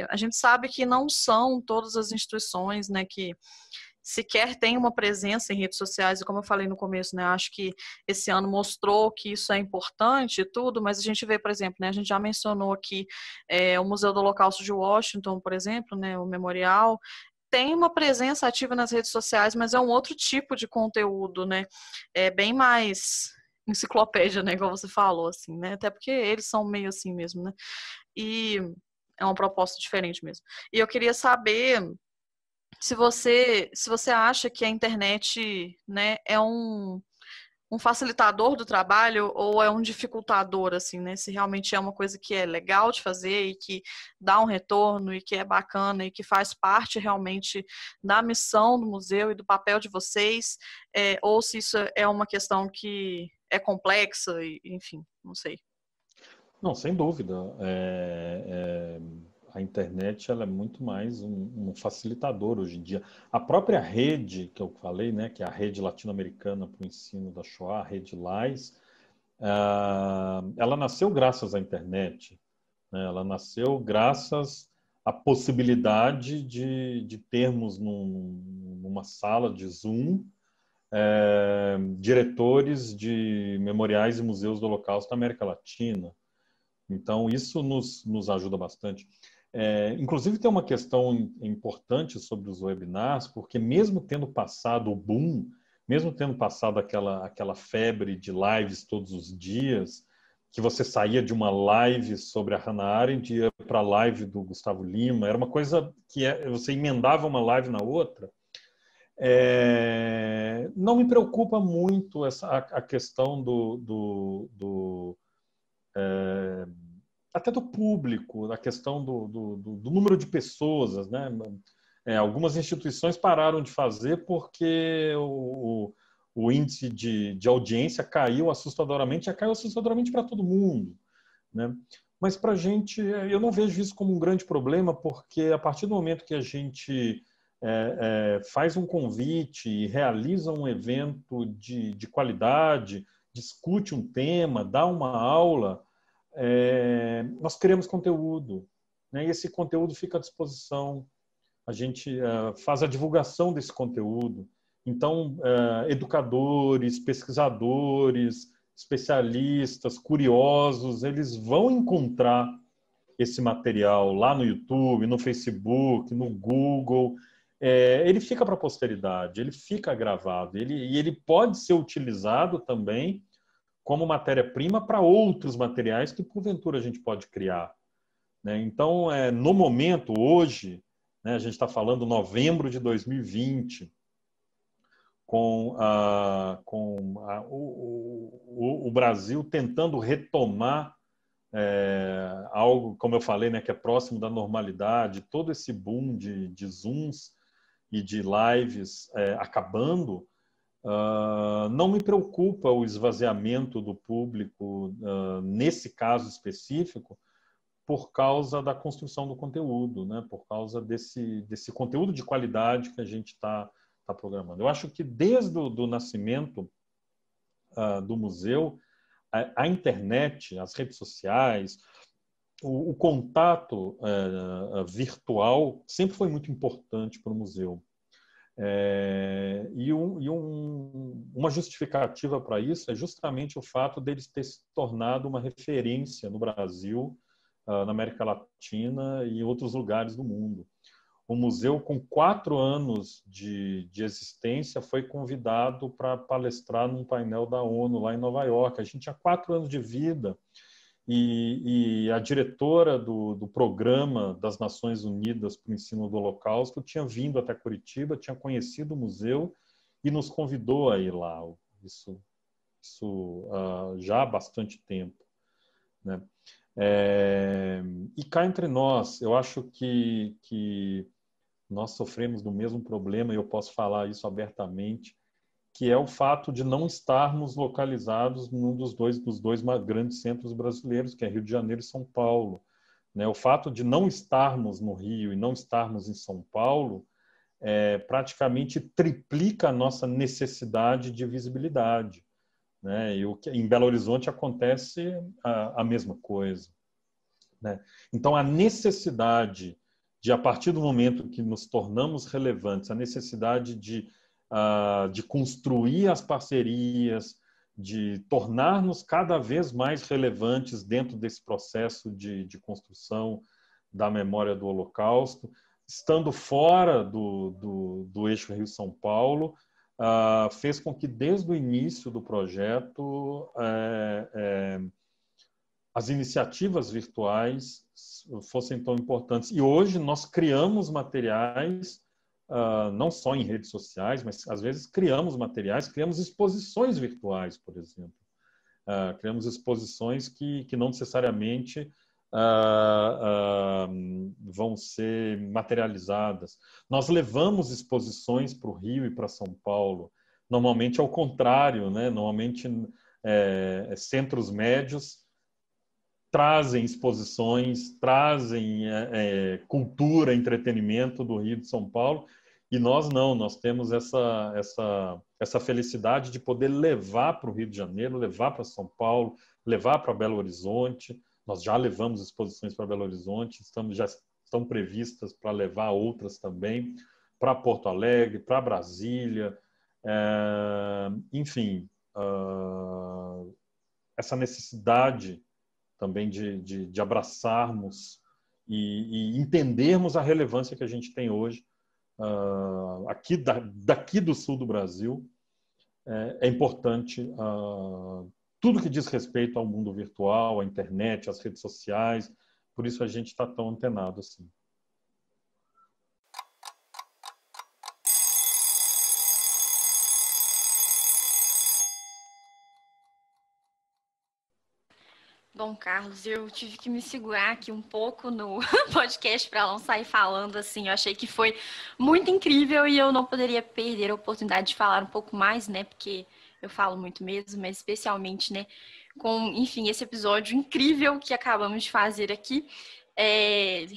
A gente sabe que não são todas as instituições, né, que sequer tem uma presença em redes sociais, e como eu falei no começo, né, acho que esse ano mostrou que isso é importante e tudo, mas a gente vê, por exemplo, né, a gente já mencionou aqui o Museu do Holocausto de Washington, por exemplo, né, o memorial, tem uma presença ativa nas redes sociais, mas é um outro tipo de conteúdo, né, é bem mais enciclopédia, né, igual você falou, assim, né, até porque eles são meio assim mesmo, né, e é uma proposta diferente mesmo. E eu queria saber se você acha que a internet, né, é um facilitador do trabalho ou é um dificultador, assim, né? Se realmente é uma coisa que é legal de fazer e que dá um retorno e que é bacana e que faz parte realmente da missão do museu e do papel de vocês, ou se isso é uma questão que é complexa, enfim, não sei. Não, sem dúvida. A internet ela é muito mais um facilitador hoje em dia. A própria rede que eu falei, né, que é a rede latino-americana para o ensino da Shoah, a rede LAIS, ela nasceu graças à internet, né? Ela nasceu graças à possibilidade de termos numa sala de Zoom diretores de memoriais e museus do Holocausto da América Latina. Então, isso nos ajuda bastante. Inclusive, tem uma questão importante sobre os webinars, porque mesmo tendo passado o boom, mesmo tendo passado aquela febre de lives todos os dias, que você saía de uma live sobre a Hannah Arendt e ia para a live do Gustavo Lima, era uma coisa que você emendava uma live na outra. Não me preocupa muito a questão até do público, a questão do número de pessoas, né? Algumas instituições pararam de fazer porque o índice de audiência caiu assustadoramente, já caiu assustadoramente para todo mundo, né? Mas para a gente, eu não vejo isso como um grande problema, porque a partir do momento que a gente faz um convite e realiza um evento de qualidade, discute um tema, dá uma aula, nós criamos conteúdo, né? E esse conteúdo fica à disposição. A gente faz a divulgação desse conteúdo. Então, educadores, pesquisadores, especialistas, curiosos, eles vão encontrar esse material lá no YouTube, no Facebook, no Google. Ele fica para a posteridade, ele fica gravado, e ele pode ser utilizado também como matéria-prima para outros materiais que, porventura, a gente pode criar, né? Então, no momento, hoje, né, a gente está falando novembro de 2020, com o Brasil tentando retomar algo, como eu falei, né, que é próximo da normalidade, todo esse boom de Zooms e de lives acabando. Não me preocupa o esvaziamento do público nesse caso específico por causa da construção do conteúdo, né? Por causa desse conteúdo de qualidade que a gente está programando. Eu acho que desde o nascimento do museu, a internet, as redes sociais, o contato virtual sempre foi muito importante para o museu. Uma justificativa para isso é justamente o fato deles ter se tornado uma referência no Brasil, na América Latina e em outros lugares do mundo. O museu, com 4 anos de existência, foi convidado para palestrar num painel da ONU lá em Nova York. A gente tinha 4 anos de vida e a diretora do Programa das Nações Unidas para o Ensino do Holocausto tinha vindo até Curitiba, tinha conhecido o museu e nos convidou a ir lá. Isso já há bastante tempo, né? E cá entre nós, eu acho que nós sofremos do mesmo problema, e eu posso falar isso abertamente, que é o fato de não estarmos localizados num dos dois grandes centros brasileiros, que é Rio de Janeiro e São Paulo, né? O fato de não estarmos no Rio e não estarmos em São Paulo praticamente triplica a nossa necessidade de visibilidade, né? E em Belo Horizonte acontece a mesma coisa, né? Então, a necessidade de, a partir do momento que nos tornamos relevantes, a necessidade de construir as parcerias, de tornar-nos cada vez mais relevantes dentro desse processo de construção da memória do Holocausto, estando fora do eixo Rio-São Paulo, fez com que, desde o início do projeto, as iniciativas virtuais fossem tão importantes. E hoje nós criamos materiais, não só em redes sociais, mas às vezes criamos materiais, criamos exposições virtuais, por exemplo. Criamos exposições que não necessariamente vão ser materializadas. Nós levamos exposições para o Rio e para São Paulo. Normalmente é o contrário, né? Normalmente centros médios trazem exposições, trazem cultura, entretenimento do Rio de São Paulo, e nós não, nós temos essa felicidade de poder levar para o Rio de Janeiro, levar para São Paulo, levar para Belo Horizonte. Nós já levamos exposições para Belo Horizonte, já estão previstas para levar outras também, para Porto Alegre, para Brasília, enfim, essa necessidade também de abraçarmos e entendermos a relevância que a gente tem hoje daqui do sul do Brasil. É importante tudo que diz respeito ao mundo virtual, à internet, às redes sociais, por isso a gente está tão antenado assim. Bom, Carlos, eu tive que me segurar aqui um pouco no podcast para não sair falando assim. Eu achei que foi muito incrível e eu não poderia perder a oportunidade de falar um pouco mais, né? Porque eu falo muito mesmo, mas especialmente, né? Com, enfim, esse episódio incrível que acabamos de fazer aqui.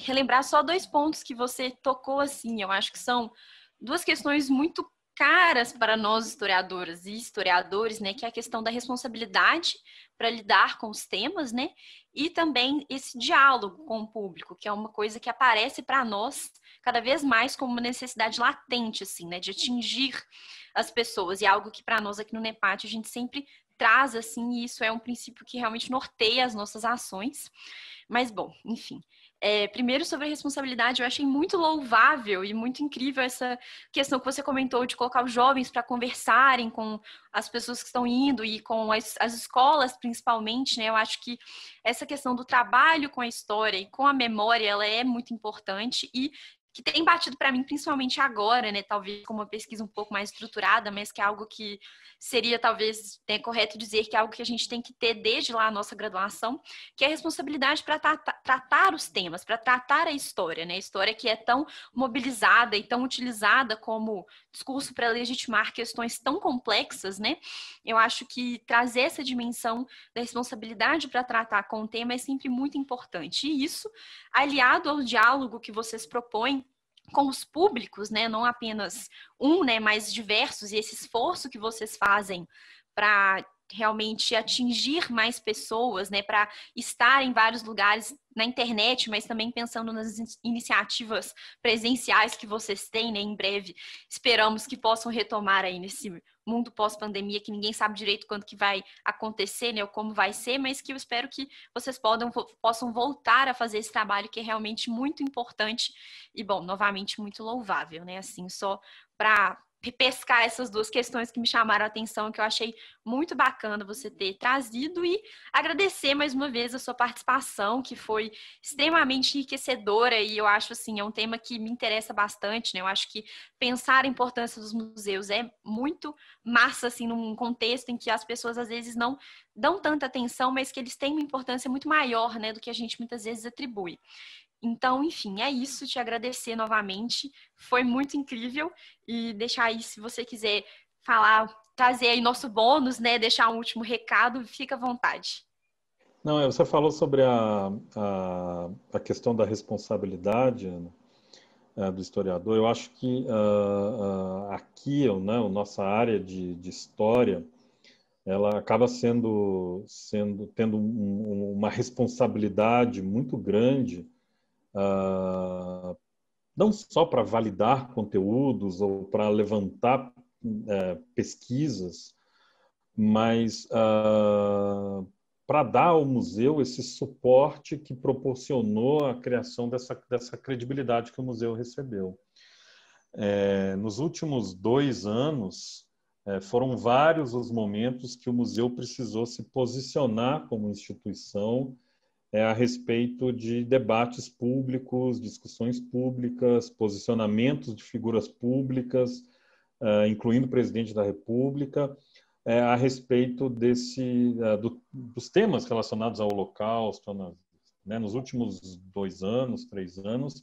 Relembrar só 2 pontos que você tocou, assim. Eu acho que são 2 questões muito caras para nós historiadoras e historiadores, né, que é a questão da responsabilidade para lidar com os temas, né, e também esse diálogo com o público, que é uma coisa que aparece para nós cada vez mais como uma necessidade latente, assim, né, de atingir as pessoas, e algo que para nós aqui no NEPAT a gente sempre traz, assim, e isso é um princípio que realmente norteia as nossas ações. Mas, bom, enfim. Primeiro, sobre a responsabilidade, eu achei muito louvável e muito incrível essa questão que você comentou de colocar os jovens para conversarem com as pessoas que estão indo e com as escolas, principalmente, né? Eu acho que essa questão do trabalho com a história e com a memória, ela é muito importante e que tem batido para mim, principalmente agora, né, talvez com uma pesquisa um pouco mais estruturada, mas que é algo que seria, talvez, correto dizer que é algo que a gente tem que ter desde lá a nossa graduação, que é a responsabilidade para tratar os temas, para tratar a história, né, a história que é tão mobilizada e tão utilizada como discurso para legitimar questões tão complexas, né, eu acho que trazer essa dimensão da responsabilidade para tratar com o tema é sempre muito importante, e isso, aliado ao diálogo que vocês propõem com os públicos, né, não apenas né, mas diversos, e esse esforço que vocês fazem para realmente atingir mais pessoas, né, para estar em vários lugares na internet, mas também pensando nas iniciativas presenciais que vocês têm, né, em breve esperamos que possam retomar aí nesse mundo pós-pandemia, que ninguém sabe direito quando que vai acontecer, né, ou como vai ser, mas que eu espero que vocês possam voltar a fazer esse trabalho que é realmente muito importante e, bom, novamente muito louvável, né, assim, só para pescar essas duas questões que me chamaram a atenção, que eu achei muito bacana você ter trazido, e agradecer mais uma vez a sua participação, que foi extremamente enriquecedora, e eu acho assim, é um tema que me interessa bastante, né? Eu acho que pensar a importância dos museus é muito massa, assim, num contexto em que as pessoas às vezes não dão tanta atenção, mas que eles têm uma importância muito maior, né, do que a gente muitas vezes atribui. Então, enfim, é isso. Te agradecer novamente. Foi muito incrível. E deixar aí, se você quiser falar, trazer aí nosso bônus, né? Deixar um último recado, fica à vontade. Não, você falou sobre a questão da responsabilidade, Ana, do historiador. Eu acho que aqui, né, a nossa área de história, ela acaba tendo uma responsabilidade muito grande, não só para validar conteúdos ou para levantar pesquisas, mas para dar ao museu esse suporte que proporcionou a criação dessa credibilidade que o museu recebeu. Nos últimos 2 anos, foram vários os momentos que o museu precisou se posicionar como instituição a respeito de debates públicos, discussões públicas, posicionamentos de figuras públicas, incluindo o presidente da República, a respeito dos temas relacionados ao Holocausto, né? Nos últimos 2 anos, 3 anos,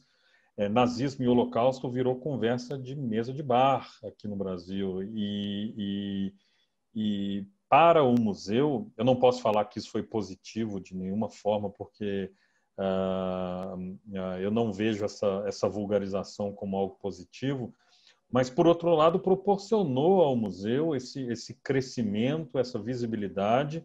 nazismo e Holocausto virou conversa de mesa de bar aqui no Brasil. E para o museu, eu não posso falar que isso foi positivo de nenhuma forma, porque eu não vejo essa vulgarização como algo positivo, mas, por outro lado, proporcionou ao museu esse crescimento, essa visibilidade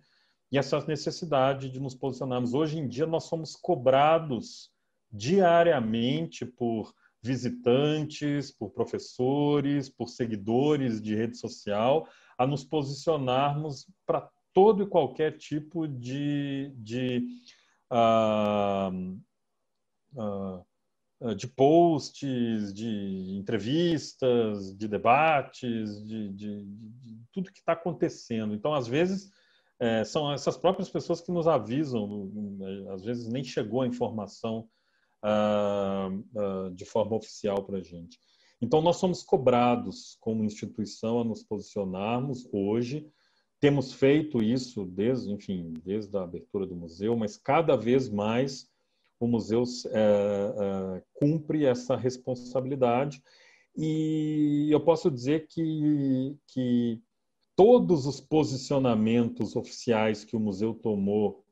e essa necessidade de nos posicionarmos. Hoje em dia, nós somos cobrados diariamente por visitantes, por professores, por seguidores de rede social, a nos posicionarmos para todo e qualquer tipo de posts, de entrevistas, de debates, de tudo que está acontecendo. Então, às vezes, são essas próprias pessoas que nos avisam, às vezes nem chegou a informação de forma oficial para a gente. Então, nós somos cobrados como instituição a nos posicionarmos hoje. Temos feito isso desde a abertura do museu, mas cada vez mais o museu cumpre essa responsabilidade. E eu posso dizer que todos os posicionamentos oficiais que o museu tomou,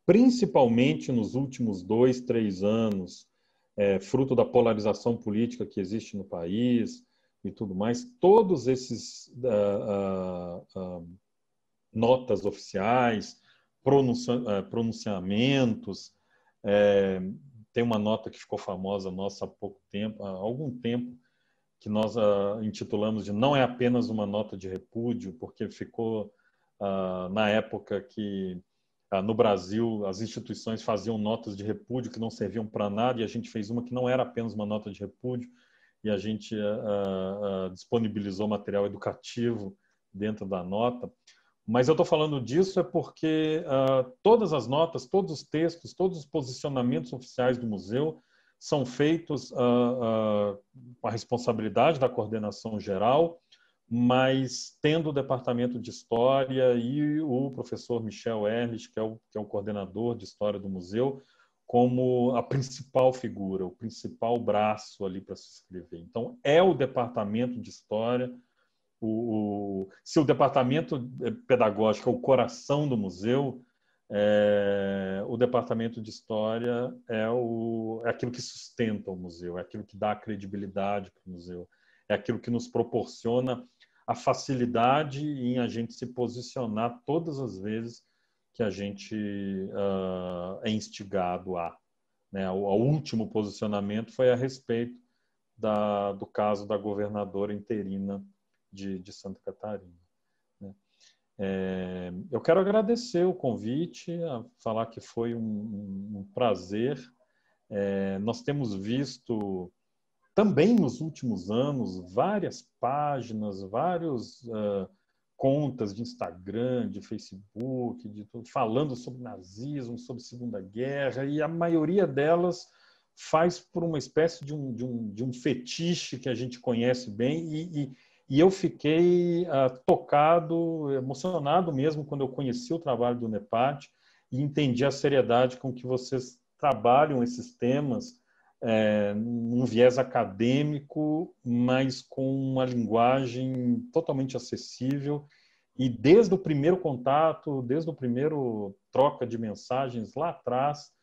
principalmente nos últimos 2, 3 anos, fruto da polarização política que existe no país e tudo mais, todos esses notas oficiais, pronunciamentos, tem uma nota que ficou famosa nossa há algum tempo, que nós intitulamos de "Não é apenas uma nota de repúdio", porque ficou na época que no Brasil as instituições faziam notas de repúdio que não serviam para nada, e a gente fez uma que não era apenas uma nota de repúdio, e a gente disponibilizou material educativo dentro da nota. Mas eu estou falando disso porque todas as notas, todos os textos, todos os posicionamentos oficiais do museu são feitos com a responsabilidade da coordenação geral, mas tendo o departamento de História e o professor Michel Ehrlich, que é o coordenador de História do museu, como a principal figura, o principal braço ali para se escrever. Então, é o departamento de História. Se o departamento pedagógico é o coração do museu, o departamento de História é aquilo que sustenta o museu, é aquilo que dá credibilidade para o museu, é aquilo que nos proporciona a facilidade em a gente se posicionar todas as vezes que a gente é instigado a. Né? O último posicionamento foi a respeito do caso da governadora interina de Santa Catarina. Né? Eu quero agradecer o convite, falar que foi um prazer. Nós temos visto também nos últimos anos, várias páginas, vários contas de Instagram, de Facebook, falando sobre nazismo, sobre Segunda Guerra, e a maioria delas faz por uma espécie de um fetiche que a gente conhece bem, e eu fiquei tocado, emocionado mesmo quando eu conheci o trabalho do NEPAT e entendi a seriedade com que vocês trabalham esses temas num viés acadêmico, mas com uma linguagem totalmente acessível. E desde o primeiro contato, desde o primeiro troca de mensagens lá atrás,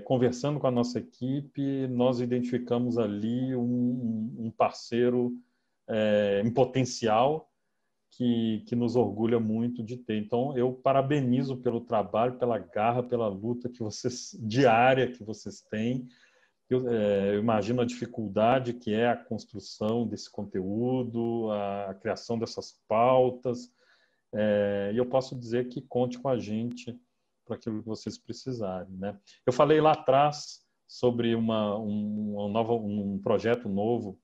conversando com a nossa equipe, nós identificamos ali um parceiro em potencial que nos orgulha muito de ter. Então, eu parabenizo pelo trabalho, pela garra, pela luta diária que vocês têm. Eu imagino a dificuldade que é a construção desse conteúdo, a criação dessas pautas, e eu posso dizer que conte com a gente para aquilo que vocês precisarem, né? Eu falei lá atrás sobre um projeto novo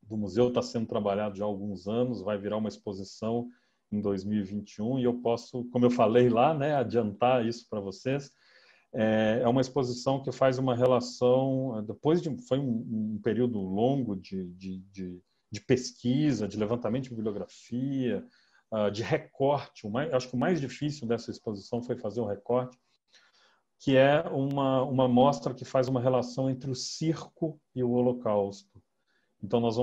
do museu, está sendo trabalhado já há alguns anos, vai virar uma exposição em 2021, e eu posso, como eu falei lá, né, adiantar isso para vocês. É uma exposição que faz uma relação, foi um período longo de pesquisa, de levantamento de bibliografia, de recorte. Acho que o mais difícil dessa exposição foi fazer o recorte, que é uma mostra que faz uma relação entre o circo e o Holocausto. Então, nós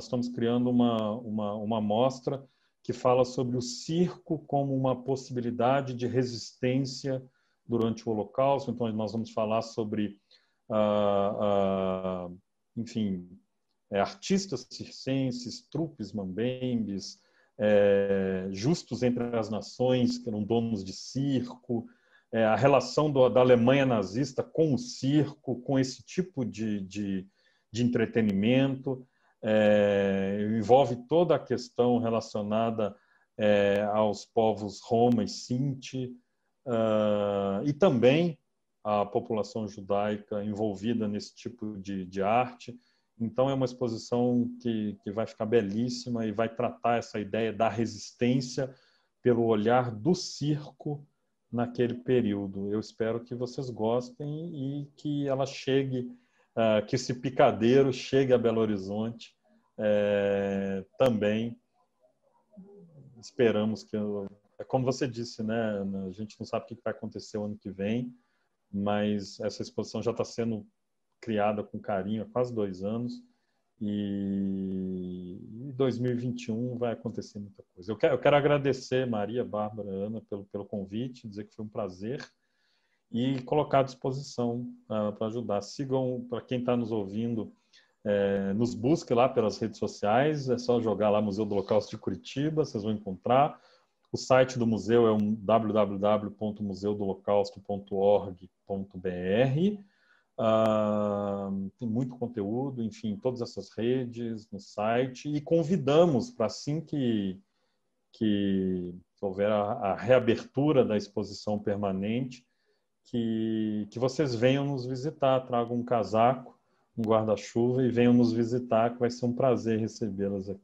estamos criando uma mostra que fala sobre o circo como uma possibilidade de resistência durante o Holocausto. Então, nós vamos falar sobre, enfim, artistas circenses, trupes mambembes, justos entre as nações, que eram donos de circo, a relação da Alemanha nazista com o circo, com esse tipo de entretenimento, envolve toda a questão relacionada aos povos Roma e Sinti, e também a população judaica envolvida nesse tipo de arte. Então, é uma exposição que vai ficar belíssima e vai tratar essa ideia da resistência pelo olhar do circo naquele período. Eu espero que vocês gostem e que ela chegue, que esse picadeiro chegue a Belo Horizonte também. Esperamos que... Como você disse, né, a gente não sabe o que vai acontecer o ano que vem, mas essa exposição já está sendo criada com carinho há quase 2 anos, e em 2021 vai acontecer muita coisa. Eu quero agradecer Maria, Bárbara, Ana pelo convite, dizer que foi um prazer, e colocar à disposição para ajudar. Sigam, para quem está nos ouvindo, nos busque lá pelas redes sociais, é só jogar lá Museu do Holocausto de Curitiba, vocês vão encontrar. O site do museu é www.museudoholocausto.org.br. Tem muito conteúdo, enfim, em todas essas redes, no site, e convidamos para, assim que houver a reabertura da exposição permanente, que vocês venham nos visitar, tragam um casaco, um guarda-chuva e venham nos visitar, que vai ser um prazer recebê-las aqui.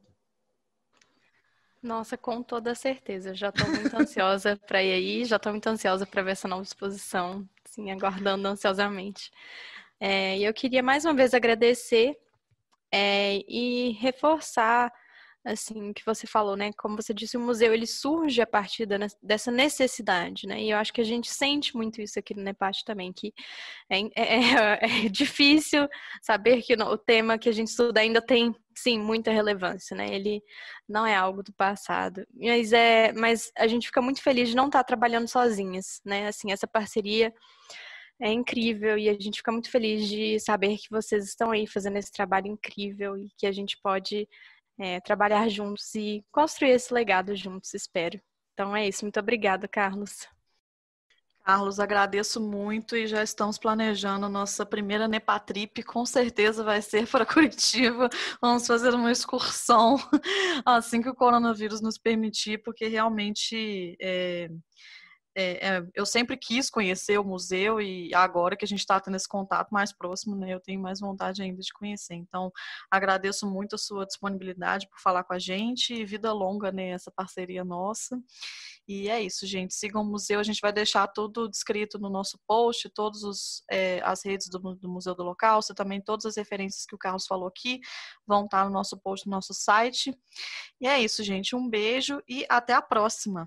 Nossa, com toda certeza. Já estou muito ansiosa para ir aí, já estou muito ansiosa para ver essa nova exposição, assim, aguardando ansiosamente. E eu queria mais uma vez agradecer e reforçar, assim, o que você falou, né? Como você disse, o museu ele surge a partir dessa necessidade, né? E eu acho que a gente sente muito isso aqui no NEPAT também, que é difícil saber que o tema que a gente estuda ainda tem, sim, muita relevância, né? Ele não é algo do passado. Mas a gente fica muito feliz de não estar trabalhando sozinhas, né? Assim, essa parceria é incrível e a gente fica muito feliz de saber que vocês estão aí fazendo esse trabalho incrível e que a gente pode trabalhar juntos e construir esse legado juntos, espero. Então é isso. Muito obrigada, Carlos. Carlos, agradeço muito e já estamos planejando a nossa primeira Nepatrip, com certeza vai ser para Curitiba. Vamos fazer uma excursão assim que o coronavírus nos permitir, porque realmente eu sempre quis conhecer o museu e agora que a gente está tendo esse contato mais próximo, né, eu tenho mais vontade ainda de conhecer. Então, agradeço muito a sua disponibilidade por falar com a gente e vida longa, né, essa parceria nossa. E é isso, gente. Sigam o museu, a gente vai deixar tudo descrito no nosso post, todas as redes do Museu do Holocausto, também todas as referências que o Carlos falou aqui vão estar no nosso post, no nosso site. E é isso, gente. Um beijo e até a próxima.